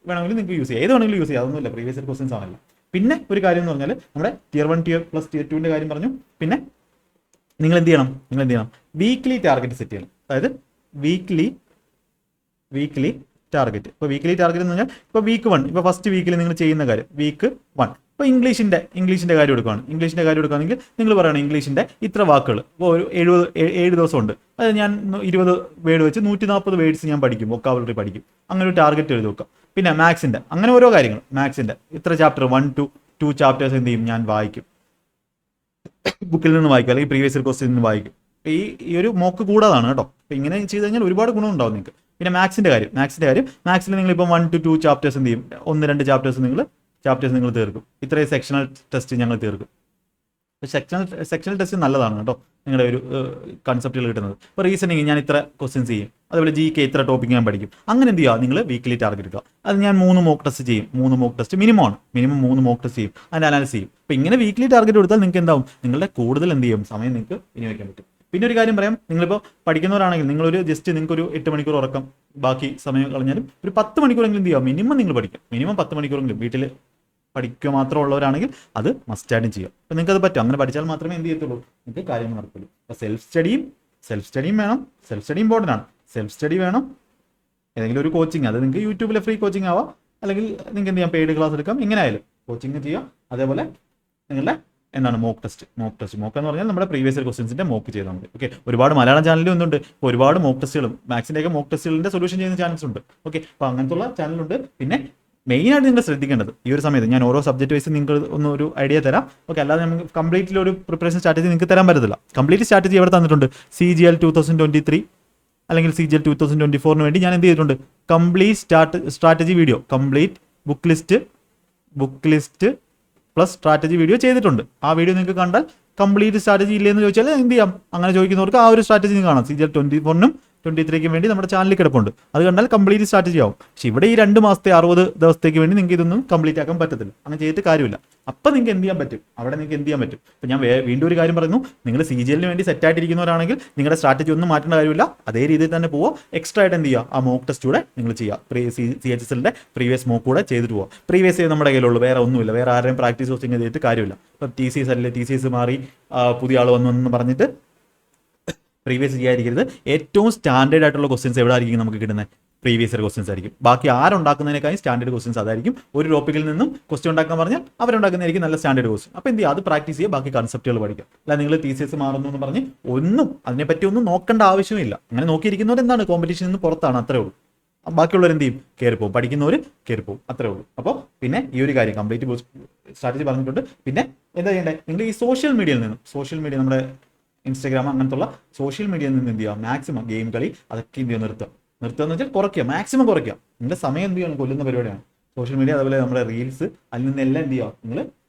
വേണമെങ്കിൽ നിങ്ങൾക്ക് യൂസ് ചെയ്യാം, ഏത് വേണമെങ്കിലും യൂസ് ചെയ്യാം, അതൊന്നുമില്ല, പ്രീവിയസ് ഇയർ ക്വസ്റ്റ്യൻസ് ആണല്ലോ. പിന്നെ ഒരു കാര്യം എന്ന് പറഞ്ഞാൽ നമ്മുടെ Tier 1 Tier പ്ലസ് Tier 2ൻ്റെ കാര്യം പറഞ്ഞു. പിന്നെ നിങ്ങൾ എന്ത് ചെയ്യണം, വീക്ക്ലി ടാർഗറ്റ് സെറ്റ് ചെയ്യണം. അതായത് വീക്ക്ലി ടാർഗറ്റ്. ഇപ്പോൾ വീക്ക്ലി ടാർഗറ്റ് എന്ന് പറഞ്ഞാൽ ഇപ്പോൾ വീക്ക് 1, ഇപ്പോൾ ഫസ്റ്റ് വീക്കിൽ നിങ്ങൾ ചെയ്യുന്ന കാര്യം വീക്ക് 1. ഇപ്പോൾ ഇംഗ്ലീഷിൻ്റെ കാര്യം എടുക്കുകയാണെങ്കിൽ നിങ്ങൾ പറയണം ഇംഗ്ലീഷിൻ്റെ ഇത്ര വാക്കുകൾ. ഇപ്പോൾ ഒരു 7 ദിവസമുണ്ട്, അത് ഞാൻ 20 വേർഡ് വെച്ച് 140 വേർഡ്സ് ഞാൻ പഠിക്കും, വൊക്കാബുലറി പഠിക്കും. അങ്ങനെ ഒരു ടാർഗറ്റ് എഴുതി വെക്കാം. പിന്നെ മാത്സിൻ്റെ അങ്ങനെ ഓരോ കാര്യങ്ങൾ, മാത്സിൻ്റെ ഇത്ര ചാപ്റ്റർ 1 to 2 ചാപ്റ്റേഴ്സ് എന്ത് ചെയ്യും, ഞാൻ വായിക്കും, ബുക്കിൽ നിന്ന് വായിക്കും, അല്ലെങ്കിൽ പ്രീവിയസ് ഇയർ ക്വസ്റ്റ്യൻ നിന്ന് വായിക്കും. ഈ ഒരു മോക്ക് കൂടാതാണ് കേട്ടോ. അപ്പോൾ ഇങ്ങനെ ചെയ്ത് കഴിഞ്ഞാൽ ഒരുപാട് ഗുണമുണ്ടാവും നിങ്ങൾക്ക്. പിന്നെ മാത്സിൻ്റെ കാര്യം മാത്സിൽ നിങ്ങളിപ്പോൾ 1 to 2 ചാപ്റ്റേഴ്സ് എന്ത് ചെയ്യും, 1-2 ചാപ്റ്റേഴ്സ് നിങ്ങൾ തീർക്കും. ഇത്രയും സെക്ഷണൽ ടെസ്റ്റ് ഞങ്ങൾ തീർക്കും. സെക്ഷണൽ ടെസ്റ്റ് നല്ലതാണ് കേട്ടോ, നിങ്ങളുടെ ഒരു കൺസെപ്റ്റുകൾ കിട്ടുന്നത്. ഇപ്പോൾ റീസണിങ് ഞാൻ ഇത്ര ക്വസ്റ്റ്യൻസ് ചെയ്യും, അതുപോലെ GK ഇത്ര ടോപ്പിക് ഞാൻ പഠിക്കും. അങ്ങനെ എന്ത് ചെയ്യുക, നിങ്ങൾ വീക്ക്ലി ടാർഗറ്റ് എടുക്കുക. അത് ഞാൻ 3 മോക്ക് ടെസ്റ്റ് ചെയ്യും, 3 mock test minimum 3 mock test ചെയ്യും, അതിൻ്റെ അനാലിസിസ് ചെയ്യും. അപ്പോൾ ഇങ്ങനെ വീക്ക്ലി ടാർഗറ്റ് കൊടുത്താൽ നിങ്ങൾക്ക് എന്താവും, നിങ്ങളുടെ കൂടുതൽ എന്ത് ചെയ്യും, സമയം നിങ്ങൾക്ക് വിനിയോഗിക്കാൻ പറ്റും. പിന്നെ ഒരു കാര്യം പറയാം, നിങ്ങളിപ്പോൾ പഠിക്കുന്നവരാണെങ്കിൽ നിങ്ങളൊരു നിങ്ങൾക്കൊരു 8 മണിക്കൂർ ഉറക്കം, ബാക്കി സമയം കളഞ്ഞാലും ഒരു 10 മണിക്കൂറെങ്കിലും എന്ത് ചെയ്യുക, മിനിമം നിങ്ങൾ പഠിക്കുക. മിനിമം 10 മണിക്കൂറെങ്കിലും വീട്ടിൽ പഠിക്കുക മാത്രമുള്ളവരാണെങ്കിൽ അത് മസ്റ്റായിട്ടും ചെയ്യുക. അപ്പോൾ നിങ്ങൾക്ക് അത് പറ്റും. അങ്ങനെ പഠിച്ചാൽ മാത്രമേ എന്ത് ചെയ്യത്തുള്ളൂ, നിങ്ങൾക്ക് കാര്യങ്ങൾ നടക്കുള്ളൂ. അപ്പോൾ സെൽഫ് സ്റ്റഡിയും വേണം. സെൽഫ് സ്റ്റഡി ഇമ്പോർട്ടൻ്റ് ആണ്. സെൽഫ് സ്റ്റഡി വേണം. ഏതെങ്കിലും ഒരു കോച്ചിങ്, അത് നിങ്ങൾക്ക് യൂട്യൂബിലെ ഫ്രീ കോച്ചിങ് ആവാം, അല്ലെങ്കിൽ നിങ്ങൾക്ക് എന്ത് ചെയ്യാം, പെയ്ഡ് ക്ലാസ് എടുക്കാം. എങ്ങനെ ആയാലും കോച്ചിങ് ചെയ്യാം. അതേപോലെ നിങ്ങളുടെ മോക്ക് ടെസ്റ്റ് എന്ന് പറഞ്ഞാൽ നമ്മുടെ പ്രീവിയസ് ഇയർ ക്വസ്റ്റ്യൻസിൻ്റെ മോക്ക് ചെയ്താൽ മതി. ഓക്കെ, ഒരുപാട് മലയാളം ചാനലിൽ ഒന്നുണ്ട്, ഇപ്പോൾ ഒരുപാട് മോക്ക് ടെസ്റ്റുകളും മാത്സിൻ്റെയൊക്കെ മോക്ക് ടെസ്റ്റുകളുടെ സൊല്യൂഷൻ ചെയ്യുന്ന ചാനൽസ് ഉണ്ട്. ഓക്കെ, അപ്പോൾ അങ്ങനത്തുള്ള ചാനലുണ്ട്. പിന്നെ മെയിനായിട്ട് നിങ്ങൾ ശ്രദ്ധിക്കേണ്ടത് ഈ ഒരു സമയത്ത് ഞാൻ ഓരോ സബ്ജക്റ്റ് വൈസ് നിങ്ങൾക്ക് ഒരു ഐഡിയ തരാം. ഓക്കെ, അല്ലാതെ നമുക്ക് കംപ്ലീറ്റ്ലി ഒരു പ്രിപ്പറേഷൻ സ്ട്രാറ്റജി നിങ്ങൾക്ക് തരാൻ പറ്റത്തില്ല. കംപ്ലീറ്റ് സ്ട്രാറ്റജി എവിടെ തന്നിട്ടുണ്ട്, CGL 2023 അല്ലെങ്കിൽ CGL 2024 വേണ്ടി ഞാൻ എന്ത് ചെയ്തിട്ടുണ്ട്, complete strategy video, complete book list plus strategy video ചെയ്തിട്ടുണ്ട്. ആ വീഡിയോ നിങ്ങൾക്ക് കണ്ടാൽ കംപ്ലീറ്റ് സ്ട്രാറ്റജി ഇല്ലെന്ന് ചോദിച്ചാൽ എന്ത് ചെയ്യാം, അങ്ങനെ ചോദിക്കുന്നവർക്ക് ആ ഒരു സ്ട്രാറ്റജി നിങ്ങൾക്ക് കാണാം. CGL 24നും 23ക്കും വേണ്ടി നമ്മുടെ ചാനലിൽ കിടപ്പുണ്ട്. അത് കണ്ടാൽ കംപ്ലീറ്റ് സ്ട്രാറ്റജി ആവും. പക്ഷേ ഇവിടെ ഈ 2 മാസത്തെ 60 ദിവസത്തേക്ക് വേണ്ടി നിങ്ങൾക്ക് ഇതൊന്നും കംപ്ലീറ്റ് ആക്കാൻ പറ്റത്തില്ല. അങ്ങനെ ചെയ്തിട്ട് കാര്യമില്ല. അപ്പം നിങ്ങൾക്ക് എന്ത് ചെയ്യാൻ പറ്റും, അവിടെ നിങ്ങൾക്ക് എന്ത് ചെയ്യാൻ പറ്റും. ഇപ്പം ഞാൻ വീണ്ടും ഒരു കാര്യം പറയുന്നു, നിങ്ങൾ CGLന് വേണ്ടി സെറ്റ് ആയിട്ടിരിക്കുന്നവരാണെങ്കിൽ നിങ്ങളുടെ സ്ട്രാറ്റജി ഒന്നും മാറ്റേണ്ട കാര്യമില്ല. അതേ രീതിയിൽ തന്നെ പോവുക. എക്സ്ട്രാ ആയിട്ട് എന്ത് ചെയ്യുക, ആ മോക്ക് ടെസ്റ്റ് കൂടെ നിങ്ങൾ ചെയ്യുക. CHSLന്റെ പ്രീവിയസ് മോക്ക് കൂടെ ചെയ്തിട്ട് പോവുക. പ്രീവിയസ് ചെയ്ത് നമ്മുടെ കയ്യിലുള്ളൂ, വേറെ ഒന്നുമില്ല. വേറെ ആരെയും പ്രാക്ടീസ് കോച്ചിങ് ചെയ്തിട്ട് കാര്യമില്ല. ഇപ്പം TCS മാറി പുതിയ ആൾ വന്നു എന്ന് പറഞ്ഞിട്ട് പ്രീവിയസ് ചെയ്യാതിരിക്കരുത്. ഏറ്റവും സ്റ്റാൻഡേർഡ് ആയിട്ടുള്ള ക്വസ്റ്റ്യൻസ് എവിടെ ആയിരിക്കും നമുക്ക് കിട്ടുന്നത്, പ്രീവിയസ് ഇയർ ക്വസ്റ്റ്യൻസ് ആയിരിക്കും. ബാക്കി ആരുണ്ടാക്കുന്നതിനേക്കാളും സ്റ്റാൻഡേർഡ് ക്വസ്റ്റ്യൻസ് അതായിരിക്കും. ഒരു ടോപ്പിക്കിൽ നിന്നും ക്വസ്റ്റ്യൻ ഉണ്ടാക്കാൻ പറഞ്ഞാൽ അവരുണ്ടാക്കുന്നതായിരിക്കും നല്ല സ്റ്റാൻഡേർഡ് ക്വസ്റ്റ്യൻ. അപ്പോൾ എന്ത് ചെയ്യുക, അത് പ്രാക്ടീസ് ചെയ്യുക, ബാക്കി കൺസെപ്റ്റുകൾ പഠിക്കുക. അല്ല നിങ്ങൾ TCS മാറുന്നു എന്ന് പറഞ്ഞ് അതിനെപ്പറ്റി ഒന്നും നോക്കേണ്ട ആവശ്യമില്ല. അങ്ങനെ നോക്കിയിരിക്കുന്നവർ എന്താണ്, കോമ്പറ്റീഷനിൽ നിന്ന് പുറത്താണ്, അത്രേ ഉള്ളൂ. ബാക്കിയുള്ളവർ എന്ത് ചെയ്യും, കയറിപ്പോവും, പഠിക്കുന്നവർ കയറിപ്പോവും, അത്രേ ഉള്ളൂ. അപ്പോൾ പിന്നെ ഈ ഒരു കാര്യം കംപ്ലീറ്റ് സ്ട്രാറ്റജി പറഞ്ഞിട്ടുണ്ട്. പിന്നെ എന്താ ചെയ്യേണ്ടത്, നിങ്ങൾ ഈ സോഷ്യൽ മീഡിയ നമ്മുടെ ഇൻസ്റ്റാഗ്രാം അങ്ങനത്തുള്ള സോഷ്യൽ മീഡിയയിൽ നിന്ന് എന്ത് ചെയ്യുക, മാക്സിമം ഗെയിം കളി അതൊക്കെ എന്ത് ചെയ്യുക, നിർത്തുക എന്ന് വെച്ചാൽ കുറയ്ക്കുക, മാക്സിമം കുറയ്ക്കുക. നിങ്ങളുടെ സമയം എന്ത് ചെയ്യണം, കൊല്ലുന്ന പരിപാടിയാണ് സോഷ്യൽ മീഡിയ. അതുപോലെ നമ്മുടെ റീൽസ്, അതിൽ നിന്നെല്ലാം എന്ത് ചെയ്യുക, നിങ്ങൾ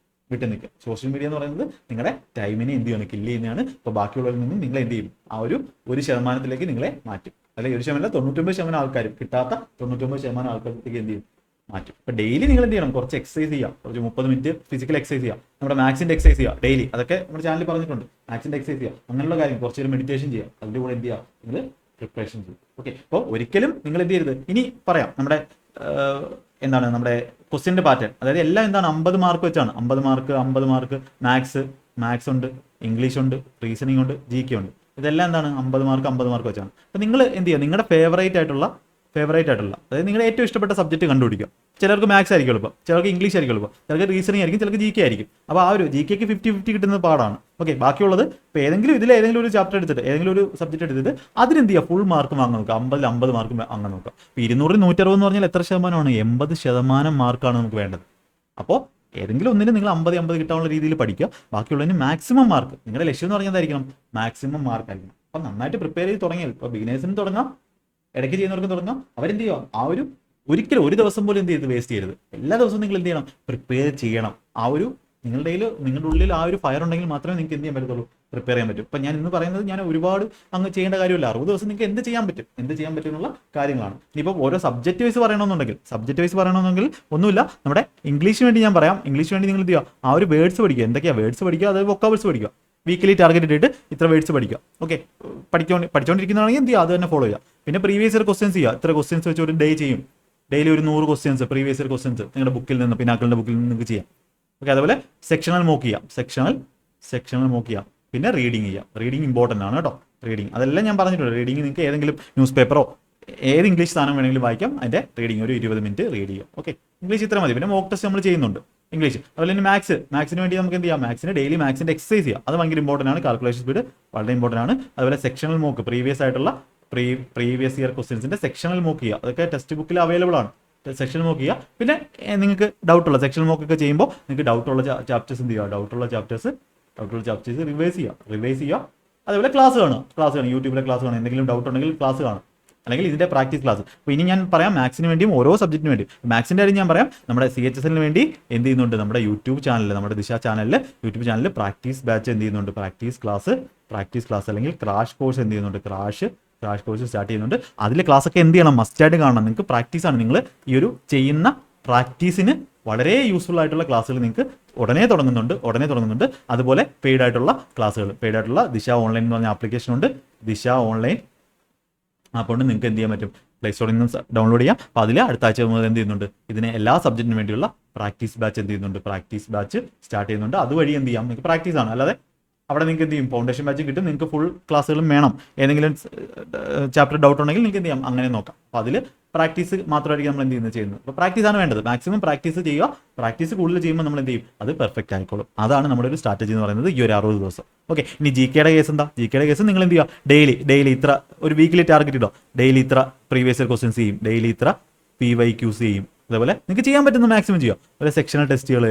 വിട്ടു നിൽക്കുക. സോഷ്യൽ മീഡിയ എന്ന് പറയുന്നത് നിങ്ങളുടെ ടൈമിനെ എന്ത് ചെയ്യണം, കില്ല് ചെയ്യുന്നതാണ്. ഇപ്പോൾ ബാക്കിയുള്ളവരിൽ നിന്നും നിങ്ങൾ എന്ത് ചെയ്യും, ആ ഒരു 1% നിങ്ങളെ മാറ്റും. അല്ലെങ്കിൽ 1%, 99% ആൾക്കാരും കിട്ടാത്ത 99% ആൾക്കാർക്ക് എന്ത് ചെയ്യും, മാറ്റും. ഇപ്പോൾ ഡെയിലി നിങ്ങൾ എന്ത് ചെയ്യണം, കുറച്ച് എക്സസൈസ് ചെയ്യുക, കുറച്ച് 30 മിനിറ്റ് ഫിസിക്കൽ എക്സസൈസ് ചെയ്യുക, നമ്മുടെ മാത്സിൻ്റെ എക്സസൈസ് ചെയ്യുക ഡെയിലി. അതൊക്കെ നമ്മുടെ ചാനലിൽ പറഞ്ഞിട്ടുണ്ട്. മാത്സിൻ്റെ എക്സസൈസ് ചെയ്യുക, അങ്ങനെയുള്ള കാര്യം കുറച്ചൊരു മെഡിറ്റേഷൻ ചെയ്യുക, അതിൻ്റെ കൂടെ എന്ത് ചെയ്യുക, നിങ്ങൾ പ്രിപ്പറേഷൻ ചെയ്യും. ഓക്കെ, അപ്പോൾ ഒരിക്കലും നിങ്ങൾ എന്ത് ചെയ്യരുത്. ഇനി പറയാം നമ്മുടെ ക്വസ്റ്റ്യൻ്റെ പാറ്റേൺ. അതായത് എല്ലാം എന്താണ്, 50 മാർക്ക് വെച്ചാണ്. 50 മാർക്ക് മാത്സ് ഉണ്ട്, ഇംഗ്ലീഷ് ഉണ്ട്, റീസണിങ് ഉണ്ട്, GK ഉണ്ട്. ഇതെല്ലാം എന്താണ് 50 മാർക്ക് വെച്ചാണ്. അപ്പോൾ നിങ്ങൾ എന്ത് ചെയ്യുക, നിങ്ങളുടെ ഫേവറേറ്റ് ആയിട്ടുള്ള അതായത് നിങ്ങളുടെ ഏറ്റവും ഇഷ്ടപ്പെട്ട സബ്ജക്റ്റ് കണ്ടുപിടിക്കുക. ചിലർക്ക് മാത്സ് ആയിരിക്കും എളുപ്പം, ചിലർക്ക് ഇംഗ്ലീഷ് ആയിരിക്കും എളുപ്പം, ചിലർക്ക് റീസണിങ് ആയിരിക്കും, ചിലർക്ക് GK ആയിരിക്കും. അപ്പോൾ ആ ഒരു GKക്ക് 50-50 കിട്ടുന്നത് പാടാണ്. ഓക്കെ, ബാക്കിയുള്ളത് ഇപ്പോൾ ഏതെങ്കിലും ഒരു ചാപ്റ്റർ എടുത്തിട്ട്, ഏതെങ്കിലും ഒരു സബ്ജക്റ്റ് എടുത്തിട്ട് അതിനെന്ത് ചെയ്യുക, ഫുൾ മാർക്ക് വാങ്ങാൻ നോക്കുക. 50 മാർക്ക് വാങ്ങാൻ നോക്കുക. ഇപ്പോൾ 200-ൽ 160 എന്ന് പറഞ്ഞാൽ എത്ര ശതമാനമാണ്, 80% മാർക്കാണ് നമുക്ക് വേണ്ടത്. അപ്പോൾ ഏതെങ്കിലും ഒന്നിന് നിങ്ങൾ 50 കിട്ടാനുള്ള രീതിയിൽ പഠിക്കുക. ബാക്കിയുള്ളതിന് മാക്സിമം മാർക്ക്. നിങ്ങളുടെ ലക്ഷ്യം എന്ന് പറഞ്ഞാൽ എന്തായിരിക്കണം, മാക്സിമം മാർക്ക് ആയിരിക്കണം. അപ്പം നന്നായിട്ട് പ്രിപ്പയർ ചെയ്ത് തുടങ്ങിയാൽ, ഇപ്പോൾ ബിഗിനേഴ്സിന് തുടങ്ങാം, ഇടയ്ക്ക് ചെയ്യുന്നവർക്ക് തുടങ്ങാം. അവരെന്ത് ചെയ്യുക, ആ ഒരിക്കലും ഒരു ദിവസം പോലും എന്ത് ചെയ്ത് വേസ്റ്റ് ചെയ്യരുത്. എല്ലാ ദിവസവും നിങ്ങൾ എന്ത് ചെയ്യണം, പ്രിപ്പയർ ചെയ്യണം. നിങ്ങളുടെ ഉള്ളിൽ ആ ഒരു ഫയർ ഉണ്ടെങ്കിൽ മാത്രമേ നിങ്ങൾക്ക് എന്ത് ചെയ്യാൻ പറ്റത്തുള്ളൂ, പ്രിപ്പയർ ചെയ്യാൻ പറ്റും. ഇപ്പം ഞാൻ ഇന്ന് പറയുന്നത് ഞാൻ ഒരുപാട് അങ്ങ് ചെയ്യേണ്ട കാര്യമില്ല. 60 ദിവസം നിങ്ങൾക്ക് എന്ത് ചെയ്യാൻ പറ്റും എന്നുള്ള കാര്യങ്ങളാണ്. ഇനിയിപ്പോൾ ഓരോ സബ്ജക്റ്റ് വൈസ് പറയണമെന്നുണ്ടെങ്കിൽ ഒന്നുമില്ല. നമ്മുടെ ഇംഗ്ലീഷിന് വേണ്ടി ഞാൻ പറയാം. ഇംഗ്ലീഷിന് വേണ്ടി നിങ്ങൾ എന്ത് ചെയ്യുക, ആ ഒരു വേർഡ്സ് പഠിക്കുക. എന്തൊക്കെയാണ് വേർഡ്സ് പഠിക്കുക, അതായത് വൊക്കാബിൾസ് പഠിക്കുക. വീക്കിലി ടാർഗറ്റ് ഇട്ടിട്ട് ഇത്ര വേർഡ്സ് പഠിക്കുക. ഓക്കെ, പഠിച്ചുകൊണ്ടിരിക്കുന്നതാണെങ്കിൽ എന്ത് ചെയ്യുക, അത് തന്നെ ഫോളോ ചെയ്യുക. പിന്നെ പ്രീവിയസ് ഇയർ ക്വസ്റ്റ്യൻസ് ചെയ്യുക. ഇത്ര ക്വസ്റ്റ്യൻസ് വെച്ച് ഒരു ഡേ ചെയ്യും. ഡെയിലി ഒരു 100 ക്വസ്റ്റ്യൻസ് പ്രീവിയസ് ഇയർ ക്വസ്റ്റ്യൻസ് നിങ്ങളുടെ ബുക്കിൽ നിന്ന്, പിന്നാക്കളുടെ ബുക്കിൽ നിന്ന് നിങ്ങൾക്ക് ചെയ്യാം. ഓക്കെ, അതുപോലെ സെക്ഷണൽ മോക്ക് ചെയ്യാം. സെക്ഷണൽ മോക്ക് ചെയ്യാം. പിന്നെ റീഡിങ് ചെയ്യാം. റീഡിങ് ഇമ്പോർട്ടൻ്റ് ആണ് കേട്ടോ. റീഡിങ് അതെല്ലാം ഞാൻ പറഞ്ഞിട്ടുണ്ട്. റീഡിങ് നിങ്ങൾക്ക് ഏതെങ്കിലും ന്യൂസ് പേപ്പറോ ഏത് ഇംഗ്ലീഷ് സാധനം വേണമെങ്കിലും വായിക്കാം. അതിൻ്റെ റീഡിങ് ഒരു 20 മിനിറ്റ് റീഡ് ചെയ്യാം. ഓക്കെ, ഇംഗ്ലീഷ് ഇത്ര മതി. പിന്നെ മോക്ക് ടെസ്റ്റ് നമ്മൾ ചെയ്യുന്നുണ്ട് ഇംഗ്ലീഷ്. അതുപോലെ തന്നെ മാത്സിന് വേണ്ടി നമുക്ക് എന്ത് ചെയ്യാം, ഡെയിലി മാത്സിൻ്റെ എക്സസൈസ് ചെയ്യാം. അത് ഭയങ്കര ഇമ്പോർട്ടൻ്റ് ആണ്. കാൽക്കുലേഷൻ സ്പീഡ് വളരെ ഇമ്പോർട്ടൻ്റ് ആണ്. അതുപോലെ സെക്ഷണൽ മോക്ക് പ്രീവിയസ് ആയിട്ടുള്ള പ്രീവിയസ് ഇയർ ക്വസ്റ്റ്യൻസിൻ്റെ സെക്ഷണൽ മോക്ക് ചെയ്യുക. അതൊക്കെ ടെക്സ്റ്റ് ബുക്കിൽ അവൈലബിൾ ആണ്. സെക്ഷൻ മോക്ക് ചെയ്യുക. പിന്നെ നിങ്ങൾക്ക് ഡൗട്ടുള്ള സെക്ഷൻ മോക്കൊക്കെ ചെയ്യുമ്പോൾ നിങ്ങൾക്ക് ഡൗട്ടുള്ള ചാപ്റ്റേഴ്സ് എന്ത് ചെയ്യുക, ഡൗട്ടുള്ള ചാപ്റ്റേഴ്സ് റിവൈസ് ചെയ്യുക. അതേപോലെ ക്ലാസ് കാണുക. യൂട്യൂബിലെ ക്ലാസ് കാണുക. എന്തെങ്കിലും ഡൗട്ട് ഉണ്ടെങ്കിൽ ക്ലാസ് കാണും, അല്ലെങ്കിൽ ഇതിൻ്റെ പ്രാക്ടീസ് ക്ലാസ്. അപ്പോൾ ഇനി ഞാൻ പറയാം മാത്സിന് വേണ്ടിയും ഓരോ സബ്ജക്റ്റിന് വേണ്ടി. മാത്സിൻ്റെ കാര്യം ഞാൻ പറയാം. നമ്മുടെ CHSലിന് വേണ്ടി എന്ത് ചെയ്യുന്നുണ്ട്, നമ്മുടെ യൂട്യൂബ് ചാനലിൽ, നമ്മുടെ ദിശ യൂട്യൂബ് ചാനലിൽ പ്രാക്ടീസ് ബാച്ച് എന്ത് ചെയ്യുന്നുണ്ട്, പ്രാക്ടീസ് ക്ലാസ് അല്ലെങ്കിൽ ക്രാഷ് കോഴ്സ് എന്ത് ചെയ്യുന്നുണ്ട്, ക്രാഷ് കോഴ്സ് സ്റ്റാർട്ട് ചെയ്യുന്നുണ്ട്. അതിലെ ക്ലാസ്സൊക്കെ എന്ത് ചെയ്യണം, മസ്റ്റായിട്ട് കാണണം. നിങ്ങൾക്ക് പ്രാക്ടീസാണ്. നിങ്ങൾ ഈ ഒരു ചെയ്യുന്ന പ്രാക്ടീസിന് വളരെ യൂസ്ഫുൾ ആയിട്ടുള്ള ക്ലാസ്സുകൾ നിങ്ങൾക്ക് ഉടനെ തുടങ്ങുന്നുണ്ട്. അതുപോലെ പെയ്ഡ് ആയിട്ടുള്ള ദിശ ഓൺലൈൻ എന്ന് പറഞ്ഞ ആപ്ലിക്കേഷൻ ഉണ്ട്. ദിശ ഓൺലൈൻ ആപ്പുകൊണ്ട് നിങ്ങൾക്ക് എന്ത് ചെയ്യാൻ പറ്റും, പ്ലേ സ്റ്റോറിൽ നിന്ന് ഡൗൺലോഡ് ചെയ്യാം. അപ്പോൾ അതിൽ അടുത്ത ആഴ്ച മുതൽ എന്ത് ചെയ്യുന്നുണ്ട്, ഇതിനെ എല്ലാ സബ്ജക്റ്റിനും വേണ്ടിയുള്ള പ്രാക്ടീസ് ബാച്ച് സ്റ്റാർട്ട് ചെയ്യുന്നുണ്ട്. അതുവഴി എന്ത് ചെയ്യാം, നിങ്ങൾക്ക് പ്രാക്ടീസാണ്. അല്ലാതെ അവിടെ നിങ്ങൾക്ക് എന്ത് ചെയ്യും, ഫൗണ്ടേഷൻ ബാച്ച് കിട്ടും. നിങ്ങൾക്ക് ഫുൾ ക്ലാസ്സുകളും വേണം. ഏതെങ്കിലും ചാപ്റ്റർ ഡൗട്ട് ഉണ്ടെങ്കിൽ നിങ്ങൾക്ക് എന്ത് ചെയ്യാം, അങ്ങനെ നോക്കാം. അപ്പോൾ അതിൽ പ്രാക്ടീസ് മാത്രമായിരിക്കും നമ്മൾ എന്ത് ചെയ്യുന്നത്. അപ്പോൾ പ്രാക്ടീസാണ് വേണ്ടത്. മാക്സിമം പ്രാക്ടീസ് ചെയ്യുക. പ്രാക്ടീസ് കൂടുതൽ ചെയ്യുമ്പോൾ നമ്മൾ എന്ത് ചെയ്യും, അത് പെർഫെക്റ്റ് ആയിക്കോളും. അതാണ് നമ്മുടെ ഒരു സ്ട്രാറ്റജി എന്ന് പറയുന്നത്, ഈ ഒരു 60 ദിവസം. ഓക്കെ, ഇനി GKയുടെ കേസ് എന്താ? GKയുടെ കേസ് നിങ്ങൾ എന്ത് ചെയ്യുക, ഡെയിലി ഇത്ര ഒരു വീക്കിലി ടാർഗറ്റ് ഇടുക. ഡെയിലി ഇത്ര പ്രീവിയസ് ഇയർ ക്വസ്റ്റ്യൻസ് ചെയ്യും, ഡെയിലി ഇത്ര PYQs ചെയ്യും. അതേപോലെ നിങ്ങൾക്ക് ചെയ്യാൻ പറ്റുന്ന മാക്സിമം ചെയ്യുക. അതുപോലെ സെക്ഷണൽ ടെസ്റ്റുകൾ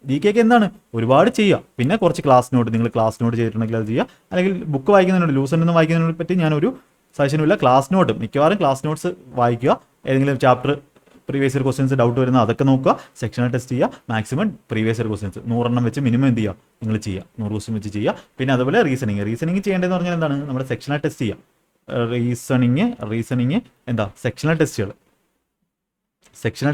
GKക്ക് എന്താണ് ഒരുപാട് ചെയ്യുക. പിന്നെ കുറച്ച് നിങ്ങൾ ക്ലാസ് നോട്ട് ചെയ്തിട്ടുണ്ടെങ്കിൽ അത് ചെയ്യുക. അല്ലെങ്കിൽ ബുക്ക് വായിക്കുന്നതിനോട് ലൂസൻ്റെന്ന് വായിക്കുന്നതിനെ പറ്റി ഞാനൊരു സജഷനുമില്ല. ക്ലാസ് നോട്ട് മിക്കവാറും ക്ലാസ് നോട്ട്സ് വായിക്കുക. ഏതെങ്കിലും chapter previous year questions doubt വരുന്ന അതൊക്കെ നോക്കുക. സെക്ഷണൽ ടെസ്റ്റ് ചെയ്യുക. മാക്സിമം പ്രീവിയസ് ഇയർ ക്വസ്റ്റ്യൻസ് 100 വെച്ച് മിനിമം എന്ത് ചെയ്യുക, നിങ്ങൾ ചെയ്യുക. 100 ക്വസ്റ്റ്യൻ വെച്ച് ചെയ്യുക. പിന്നെ അതുപോലെ റീസണിങ് ചെയ്യേണ്ടതെന്ന് പറഞ്ഞാൽ എന്താണ്, നമ്മുടെ സെക്ഷണൽ ടെസ്റ്റ് ചെയ്യുക. റീസണിങ് എന്താ, സെക്ഷണൽ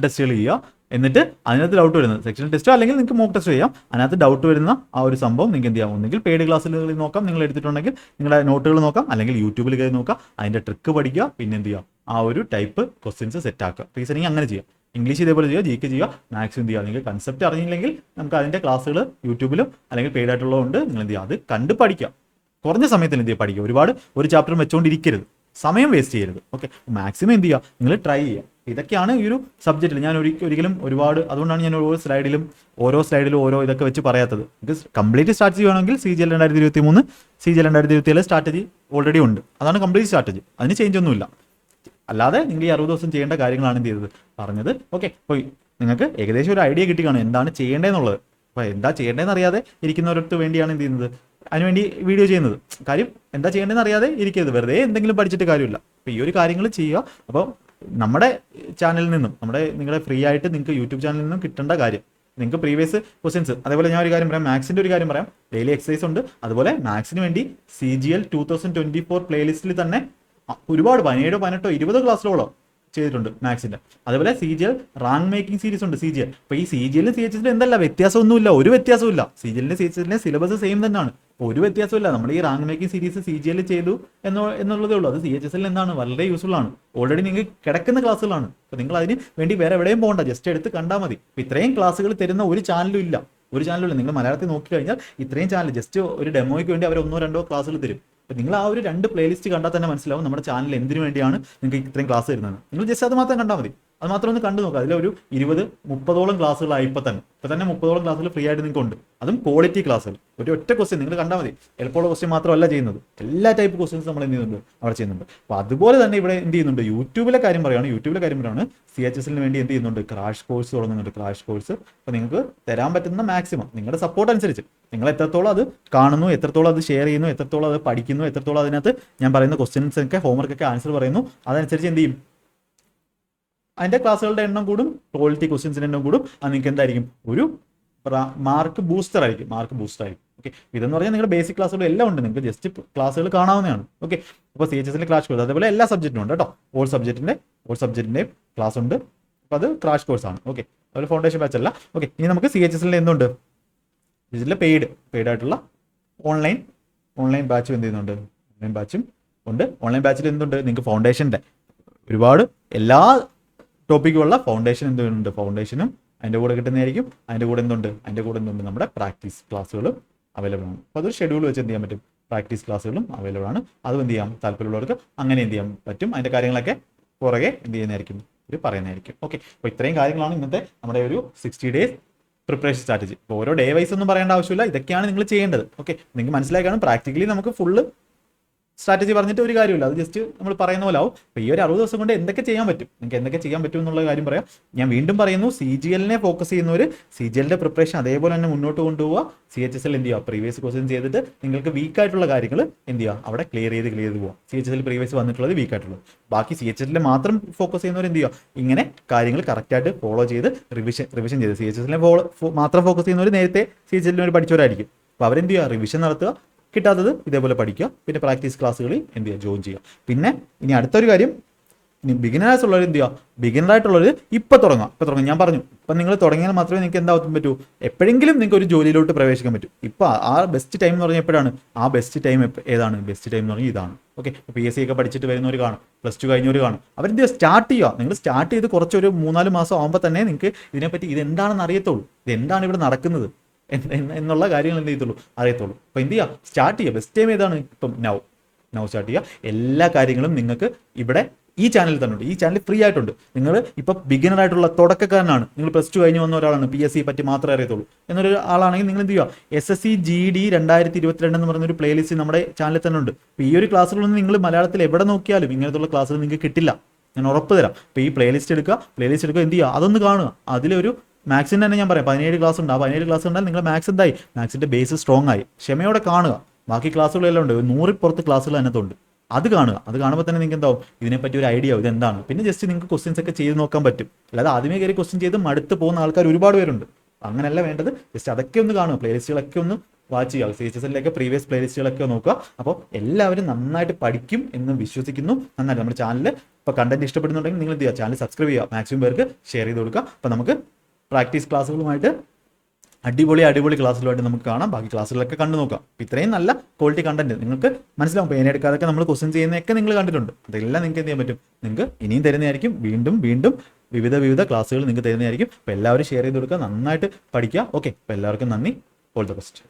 ടെസ്റ്റുകൾ ചെയ്യുക. എന്നിട്ട് അതിനകത്ത് ഡൗട്ട് വരുന്നത് സെക്ഷണൽ ടെസ്റ്റോ അല്ലെങ്കിൽ നിങ്ങൾക്ക് മോക്ക് ടെസ്റ്റ് ചെയ്യാം. അതിനകത്ത് ഡൗട്ട് വരുന്ന ആ ഒരു സംഭവം നിങ്ങൾക്ക് എന്ത് ചെയ്യാം, ഒന്നെങ്കിൽ പെയ്ഡ് ക്ലാസ്സുകളിൽ നോക്കാം, നിങ്ങൾ എടുത്തിട്ടുണ്ടെങ്കിൽ നിങ്ങളുടെ നോട്ടുകൾ നോക്കാം, അല്ലെങ്കിൽ യൂട്യൂബിൽ കയറി നോക്കാം. അതിൻ്റെ ട്രിക്ക് പഠിക്കുക. പിന്നെ എന്ത് ചെയ്യുക, ആ ഒരു ടൈപ്പ് ക്വസ്റ്റ്യൻസ് സെറ്റ് ആക്കുക. റീസണിങ് അങ്ങനെ ചെയ്യുക. ഇംഗ്ലീഷ് ഇതേപോലെ ചെയ്യുക. GK ചെയ്യുക. മാത്സ് എന്ത് ചെയ്യുക, നിങ്ങൾക്ക് കൺസെപ്റ്റ് അറിഞ്ഞില്ലെങ്കിൽ നമുക്ക് അതിൻ്റെ ക്ലാസ്സുകൾ യൂട്യൂബിലും അല്ലെങ്കിൽ പെയ്ഡ് ആയിട്ടുള്ളതുകൊണ്ട് നിങ്ങൾ എന്ത് ചെയ്യുക, അത് കണ്ട് പഠിക്കുക. കുറഞ്ഞ സമയത്തിൽ എന്ത് ചെയ്യുക, പഠിക്കുക. ഒരുപാട് ഒരു ചാപ്റ്റർ വെച്ചുകൊണ്ടിരിക്കരുത്, സമയം വേസ്റ്റ് ചെയ്യരുത്. ഓക്കെ, മാക്സിമം എന്ത് ചെയ്യുക, നിങ്ങൾ ട്രൈ ചെയ്യുക. ഇതൊക്കെയാണ് ഈ ഒരു സബ്ജക്റ്റിൽ ഞാൻ ഒരിക്കലും ഒരുപാട്, അതുകൊണ്ടാണ് ഞാൻ ഓരോ സ്ലൈഡിലും ഓരോ ഇതൊക്കെ വെച്ച് പറയാത്തത്. ഇത് കംപ്ലീറ്റ് സ്റ്റാർട്ട് ചെയ്യുകയാണെങ്കിൽ CGL 2023 CGL 2027 സ്ട്രാറ്റജി ഓൾറെഡി ഉണ്ട്. അതാണ് കംപ്ലീറ്റ് സ്ട്രാറ്റജി. അതിന് ചേഞ്ച് ഒന്നുമില്ല. അല്ലാതെ നിങ്ങൾ ഈ 60 ദിവസം ചെയ്യേണ്ട കാര്യങ്ങളാണ് എന്ത് ചെയ്തത്, പറഞ്ഞത്. ഓക്കെ, അപ്പോൾ നിങ്ങൾക്ക് ഏകദേശം ഒരു ഐഡിയ കിട്ടി കാണും എന്താണ് ചെയ്യേണ്ടതെന്നുള്ളത്. അപ്പോൾ എന്താ ചെയ്യേണ്ടതെന്ന് അറിയാതെ ഇരിക്കുന്നവർക്ക് വേണ്ടിയാണ് എന്ത് ചെയ്യുന്നത്, അതിനുവേണ്ടി വീഡിയോ ചെയ്യുന്നത്. കാര്യം എന്താ ചെയ്യേണ്ടതെന്ന് അറിയാതെ ഇരിക്കരുത്. വെറുതെ എന്തെങ്കിലും പഠിച്ചിട്ട് കാര്യമില്ല. അപ്പോൾ ഈ ഒരു കാര്യങ്ങൾ ചെയ്യുക. അപ്പോൾ നമ്മുടെ ചാനലിൽ നിന്നും നിങ്ങളുടെ ഫ്രീ ആയിട്ട് നിങ്ങൾക്ക് യൂട്യൂബ് ചാനലിൽ നിന്നും കിട്ടേണ്ട കാര്യം, നിങ്ങൾക്ക് പ്രീവിയസ് ക്വസ്റ്റ്യൻസ്. അതേപോലെ ഞാൻ ഒരു കാര്യം പറയാം, മാത്സിൻ്റെ ഒരു കാര്യം പറയാം. ഡെയിലി എക്സസൈസ് ഉണ്ട്. അതുപോലെ മാത്സിന് വേണ്ടി CGL 2024 പ്ലേലിസ്റ്റിൽ തന്നെ ഒരുപാട് 17, 18, 20 ക്ലാസ്സിലോളം ചെയ്തിട്ടുണ്ട് മാത്സിൻ്റെ. അതേപോലെ CGL റാങ്ക് മേക്കിംഗ് സീരീസ് ഉണ്ട്. CGL അപ്പോൾ ഈ CGL CHSലും എന്തല്ല വ്യത്യാസമൊന്നുമില്ല, ഒരു വ്യത്യാസമില്ല. CGL CHSലെ സിലബസ് സെയിം തന്നെയാണ്, ഒരു വ്യത്യാസമില്ല. നമ്മൾ ഈ റാങ്ക് മേക്കിംഗ് സീരീസ് CGL ചെയ്തു എന്നുള്ളതേ ഉള്ളൂ. അത് CHSL എന്താണ് വളരെ യൂസ്ഫുൾ ആണ്. ഓൾറെഡി നിങ്ങൾക്ക് കിടക്കുന്ന ക്ലാസ്സുകളാണ്. അപ്പോൾ നിങ്ങൾ അതിന് വേണ്ടി വേറെ എവിടെയും പോകണ്ട, ജസ്റ്റ് എടുത്ത് കണ്ടാൽ മതി. അപ്പോൾ ഇത്രയും ക്ലാസ്സുകൾ തരുന്ന ഒരു ചാനലും ഇല്ല. നിങ്ങൾ മലയാളത്തിൽ നോക്കിക്കഴിഞ്ഞാൽ ഇത്രയും ചാനൽ ജസ്റ്റ് ഒരു ഡെമോയ്ക്ക് വേണ്ടി അവർ 1, 2 ക്ലാസ്സുകൾ തരും. അപ്പോൾ നിങ്ങൾ ആ ഒരു 2 പ്ലേലിസ്റ്റ് കണ്ടാൽ തന്നെ മനസ്സിലാവും നമ്മുടെ ചാനൽ എന്തിനു വേണ്ടിയാണ് നിങ്ങൾക്ക് ഇത്രയും ക്ലാസ് തരുന്നത്. നിങ്ങൾ ജസ്റ്റ് അത് മാത്രം കണ്ടാൽ മതി. അത് മാത്രം ഒന്ന് കണ്ടു നോക്കുക. അതിലൊരു 20-30ഓളം ക്ലാസ്സുകളായി ഇപ്പം തന്നെ 30ഓളം ക്ലാസ്സുകൾ ഫ്രീ ആയിട്ട് നിങ്ങൾക്ക് ഉണ്ട്. അതും ക്വാളിറ്റി ക്ലാസ്സുകൾ. ഒറ്റ ക്വസ്റ്റ്യൻ നിങ്ങൾ കണ്ടാൽ മതി. എളുപ്പമുള്ള ക്വസ്റ്റ്യൻ മാത്രമല്ല ചെയ്യുന്നത്, എല്ലാ ടൈപ്പ് ക്വസ്റ്റ്യൻസ് നമ്മൾ എന്ത് ചെയ്യുന്നുണ്ട്, അവിടെ ചെയ്യുന്നുണ്ട്. അപ്പോൾ അതുപോലെ തന്നെ ഇവിടെ എന്ത് ചെയ്യുന്നുണ്ട്, യൂട്യൂബിലെ കാര്യം പറയുകയാണ്. CHSലിന് വേണ്ടി എന്ത് ചെയ്യുന്നുണ്ട്, ക്രാഷ് കോഴ്സ് തുടങ്ങുന്നുണ്ട്. ക്രാഷ് കോഴ്സ് അപ്പോൾ നിങ്ങൾക്ക് തരാൻ പറ്റുന്ന മാക്സിമം നിങ്ങളുടെ സപ്പോർട്ട് അനുസരിച്ച് നിങ്ങൾ എത്രത്തോളം അത് കാണുന്നു, എത്രത്തോളം അത് ഷെയർ ചെയ്യുന്നു, എത്രത്തോളം അത് പഠിക്കുന്നു, എത്രത്തോളം അതിനകത്ത് ഞാൻ പറയുന്ന ക്വസ്റ്റ്യൻസൊക്കെ ഹോംവർക്കൊക്കെ ആൻസർ പറയുന്നു, അതനുസരിച്ച് എന്ത് ചെയ്യും, അതിൻ്റെ ക്ലാസ്സുകളുടെ എണ്ണം കൂടും, ക്വാളിറ്റി ക്വസ്റ്റ്യൻസിൻ്റെ എണ്ണം കൂടും. അത് നിങ്ങൾക്ക് എന്തായിരിക്കും, ഒരു മാർക്ക് ബൂസ്റ്റർ ആയിരിക്കും. ഓക്കെ, ഇതെന്ന് പറഞ്ഞാൽ നിങ്ങളുടെ ബേസിക് ക്ലാസ്സുകൾ എല്ലാം ഉണ്ട്. നിങ്ങൾക്ക് ജസ്റ്റ് ക്ലാസ്സുകൾ കാണാവുന്നതാണ്. ഓക്കെ, അപ്പോൾ CHSലിൻ്റെ ക്രാഷ് കോഴ്സ് അതേപോലെ എല്ലാ സബ്ജക്റ്റിനും ഉണ്ട് കേട്ടോ. ഓൾ സബ്ജക്റ്റിൻ്റെയും ക്ലാസ് ഉണ്ട്. അപ്പോൾ അത് ക്രാഷ് കോഴ്സാണ്. ഓക്കെ, അതുപോലെ ഫൗണ്ടേഷൻ ബാച്ച് അല്ല. ഓക്കെ, ഇനി നമുക്ക് CHSലിൻ്റെ എന്തുണ്ട്, ഇതിൽ പെയ്ഡ് ആയിട്ടുള്ള ഓൺലൈൻ ബാച്ചും എന്ത് ചെയ്യുന്നുണ്ട്, ഓൺലൈൻ ബാച്ചും ഉണ്ട്. ഓൺലൈൻ ബാച്ചിൽ എന്തുണ്ട്, നിങ്ങൾക്ക് ഫൗണ്ടേഷൻ്റെ ഒരുപാട് എല്ലാ ടോപ്പിക്കുള്ള ഫൗണ്ടേഷൻ എന്തുണ്ട്, ഫൗണ്ടേഷനും അതിൻ്റെ കൂടെ കിട്ടുന്നതായിരിക്കും. അതിൻ്റെ കൂടെ എന്തുണ്ട് നമ്മുടെ പ്രാക്ടീസ് ക്ലാസ്സുകളും അവൈലബിൾ ആണ്. അപ്പോൾ അതൊരു ഷെഡ്യൂൾ വെച്ച് എന്ത് ചെയ്യാൻ പറ്റും, പ്രാക്ടീസ് ക്ലാസ്സുകളും അവൈലബിൾ ആണ്. അതും എന്ത് ചെയ്യാം, താല്പര്യമുള്ളവർക്ക് അങ്ങനെ എന്ത് ചെയ്യാൻ പറ്റും. അതിൻ്റെ കാര്യങ്ങളൊക്കെ പുറകെ എന്ത് ചെയ്യുന്നതായിരിക്കും, ഇത് പറയുന്നതായിരിക്കും. ഓക്കെ, അപ്പോൾ ഇത്രയും കാര്യങ്ങളാണ് ഇന്നത്തെ നമ്മുടെ ഒരു 60 days പ്രിപ്പറേഷൻ സ്ട്രാറ്റജി. ഇപ്പോൾ ഓരോ ഡേ വൈസ് ഒന്നും പറയേണ്ട ആവശ്യമില്ല, ഇതൊക്കെയാണ് നിങ്ങൾ ചെയ്യേണ്ടത്. ഓക്കെ, നിങ്ങൾക്ക് മനസ്സിലാക്കാനും പ്രാക്ടിക്കലി നമുക്ക് ഫുള്ള് സ്ട്രാറ്റജി പറഞ്ഞിട്ട് ഒരു കാര്യമില്ല, അത് ജസ്റ്റ് നമ്മൾ പറയുന്ന പോലെ ആവും. അപ്പോൾ ഈ ഒരു 60 ദിവസം കൊണ്ട് എന്തൊക്കെ ചെയ്യാൻ പറ്റും, നിങ്ങൾക്ക് എന്തൊക്കെ ചെയ്യാൻ പറ്റും എന്നുള്ള കാര്യം പറയാം. ഞാൻ വീണ്ടും പറയുന്നു, CGL-നെ ഫോക്കസ് ചെയ്യുന്നവർ CGL-ന്റെ പ്രിപ്പറേഷൻ അതേപോലെ തന്നെ മുന്നോട്ട് കൊണ്ടുപോവുക. CHSL എന്ത് ചെയ്യുക, പ്രീവിയസ് ക്വസ്റ്റ്യൻ ചെയ്തിട്ട് നിങ്ങൾക്ക് വീക്കായിട്ടുള്ള കാര്യങ്ങൾ എന്ത് ചെയ്യുക, അവിടെ ക്ലിയർ ചെയ്ത് പോവുക. CHSL പ്രീവിയസ് വന്നിട്ടുള്ളത് വീക്കായിട്ടുള്ളത്, ബാക്കി CHSL മാത്രം ഫോക്കസ് ചെയ്യുന്നവർ എന്ത് ചെയ്യുക, ഇങ്ങനെ കാര്യങ്ങൾ കറക്റ്റായിട്ട് ഫോളോ ചെയ്ത് റിവിഷൻ ചെയ്ത് CHSL-നെ മാത്രം ഫോക്കസ് ചെയ്യുന്നവർ നേരത്തെ CHSL-നെ പഠിച്ചവരായിരിക്കും. അപ്പോൾ അവരെന്ത് ചെയ്യുക, റിവിഷൻ നടത്തുക, കിട്ടാത്തത് ഇതേപോലെ പഠിക്കുക, പിന്നെ പ്രാക്ടീസ് ക്ലാസ്സുകളിൽ എന്ത് ചെയ്യുക, ജോയിൻ ചെയ്യുക. പിന്നെ ഇനി അടുത്തൊരു കാര്യം, ഇനി ബിഗിനേഴ്സ് ഉള്ളവർ എന്ത് ചെയ്യുക, ബിഗിനറായിട്ടുള്ളവർ ഇപ്പം തുടങ്ങാം. ഞാൻ പറഞ്ഞു, ഇപ്പം നിങ്ങൾ തുടങ്ങിയാൽ മാത്രമേ നിങ്ങൾക്ക് എന്താവാൻ പറ്റൂ, എപ്പോഴെങ്കിലും നിങ്ങൾക്ക് ഒരു ജോലിയിലോട്ട് പ്രവേശിക്കാൻ പറ്റും. ഇപ്പം ആ ബെസ്റ്റ് ടൈം എന്ന് പറഞ്ഞാൽ എപ്പോഴാണ്, ആ ബെസ്റ്റ് ടൈം ഏതാണ്, ബെസ്റ്റ് ടൈം എന്ന് പറഞ്ഞാൽ ഇതാണ്. ഓക്കെ, PSC ഒക്കെ പഠിച്ചിട്ട് വരുന്നവർ കാണും, +2 കഴിഞ്ഞവർ കാണും. അവരെന്ത് ചെയ്യുക, സ്റ്റാർട്ട് ചെയ്യുക. നിങ്ങൾ സ്റ്റാർട്ട് ചെയ്ത് കുറച്ചൊരു 3-4 മാസം ആകുമ്പോൾ തന്നെ നിങ്ങൾക്ക് ഇതിനെപ്പറ്റി ഇതെന്താണെന്ന് അറിയത്തുള്ളൂ, ഇതെന്താണ് ഇവിടെ നടക്കുന്നത് എന്നുള്ള കാര്യങ്ങൾ എന്ത് ചെയ്യത്തുള്ളൂ, അറിയത്തുള്ളൂ. അപ്പോൾ എന്ത് ചെയ്യുക, സ്റ്റാർട്ട് ചെയ്യുക. ബെസ്റ്റ് ടൈം ഏതാണ്, ഇപ്പം നൗ സ്റ്റാർട്ട് ചെയ്യുക. എല്ലാ കാര്യങ്ങളും നിങ്ങൾക്ക് ഇവിടെ ഈ ചാനലിൽ തന്നെ ഉണ്ട്. ഈ ചാനൽ ഫ്രീ ആയിട്ടുണ്ട്. നിങ്ങൾ ഇപ്പം ബിഗിനറായിട്ടുള്ള തുടക്കക്കാരനാണ്, നിങ്ങൾ +2 കഴിഞ്ഞ് വന്ന ഒരാളാണ്, PSC പറ്റി മാത്രമേ അറിയത്തുള്ളൂ എന്നൊരു ആളാണെങ്കിൽ നിങ്ങൾ എന്ത് ചെയ്യുക, SSC GD 2022 എന്ന് പറയുന്നൊരു പ്ലേലിസ്റ്റ് നമ്മുടെ ചാനലിൽ തന്നെ ഉണ്ട്. അപ്പോൾ ഈ ഒരു ക്ലാസ്സുകളൊന്നും നിങ്ങൾ മലയാളത്തിൽ എവിടെ നോക്കിയാലും ഇങ്ങനത്തുള്ള ക്ലാസ്സുകൾ നിങ്ങൾക്ക് കിട്ടില്ല, ഞാൻ ഉറപ്പ് തരാം. അപ്പോൾ ഈ പ്ലേലിസ്റ്റ് എടുക്കുക, എന്ത് ചെയ്യുക, അതൊന്ന് കാണുക. അതിലൊരു മാത്സിൻ്റെ തന്നെ ഞാൻ പറയാം 17 ക്ലാസ് ഉണ്ട്. ആ 17 ക്ലാസ് ഉണ്ടാൽ നിങ്ങളുടെ മാത്സ് എന്തായി, മാത്സിൻ്റെ ബേസ് സ്ട്രോങ് ആയി. ക്ഷമയോടെ കാണുക. ബാക്കി ക്ലാസ്സുകളെല്ലാം ഉണ്ട്, 100 പുറത്ത് ക്ലാസ്സുകൾ അതിനകത്തുണ്ട്. അത് കാണുക. അത് കാണുമ്പോൾ തന്നെ നിങ്ങൾക്ക് എന്താവും, ഇതിനെപ്പറ്റി ഒരു ഐഡിയ ആവും, ഇതെന്താണ്. പിന്നെ ജസ്റ്റ് നിങ്ങൾക്ക് ക്വസ്റ്റ്യൻസ് ഒക്കെ ചെയ്ത് നോക്കാൻ പറ്റും. അല്ലാതെ ആദ്യമേ കയറി ക്വസ്റ്റ്യൻ ചെയ്ത് മടുത്ത് പോകുന്ന ആൾക്കാർ ഒരുപാട് പേരുണ്ട്. അങ്ങനെയല്ല വേണ്ടത്, ജസ്റ്റ് അതൊക്കെ ഒന്ന് കാണുക, പ്ലേലിസ്റ്റുകളൊക്കെ ഒന്ന് വാച്ച് ചെയ്യുക. CHSL-ലേക്ക് പ്രീവിയസ് പ്ലേലിസ്റ്റുകളൊക്കെ നോക്കുക. അപ്പോൾ എല്ലാവരും നന്നായിട്ട് പഠിക്കും എന്ന് വിശ്വസിക്കുന്നു. നന്നായിട്ട് നമ്മുടെ ചാനൽ ഇപ്പോൾ കണ്ടന്റ് ഇഷ്ടപ്പെടുന്നുണ്ടെങ്കിൽ നിങ്ങൾ എന്ത് ചെയ്യുക, ചാനൽ സബ്സ്ക്രൈബ് ചെയ്യുക, മാക്സിമം പേർക്ക് ഷെയർ ചെയ്ത് കൊടുക്കുക. അപ്പോൾ നമുക്ക് പ്രാക്ടീസ് ക്ലാസ്സുകളുമായിട്ട് അടിപൊളി ക്ലാസ്സുകളുമായിട്ട് നമുക്ക് കാണാം. ബാക്കി ക്ലാസ്സുകളൊക്കെ കണ്ടു നോക്കാം. അപ്പോൾ ഇത്രയും നല്ല ക്വാളിറ്റി കണ്ടന്റ് നിങ്ങൾക്ക് മനസ്സിലാവും. പേനെടുക്കാതൊക്കെ നമ്മൾ ക്വസ്റ്റ്യൻ ചെയ്യുന്നതൊക്കെ നിങ്ങൾ കണ്ടിട്ടുണ്ട്. അതെല്ലാം നിങ്ങൾക്ക് എന്ത് ചെയ്യാൻ പറ്റും, നിങ്ങൾക്ക് ഇനിയും തരുന്നതായിരിക്കും. വീണ്ടും വിവിധ ക്ലാസ്സുകൾ നിങ്ങൾക്ക് തരുന്നതായിരിക്കും. അപ്പോൾ എല്ലാവരും ഷെയർ ചെയ്ത് കൊടുക്കുക, നന്നായിട്ട് പഠിക്കുക. ഓക്കെ, അപ്പോൾ എല്ലാവർക്കും നന്ദി. All the best.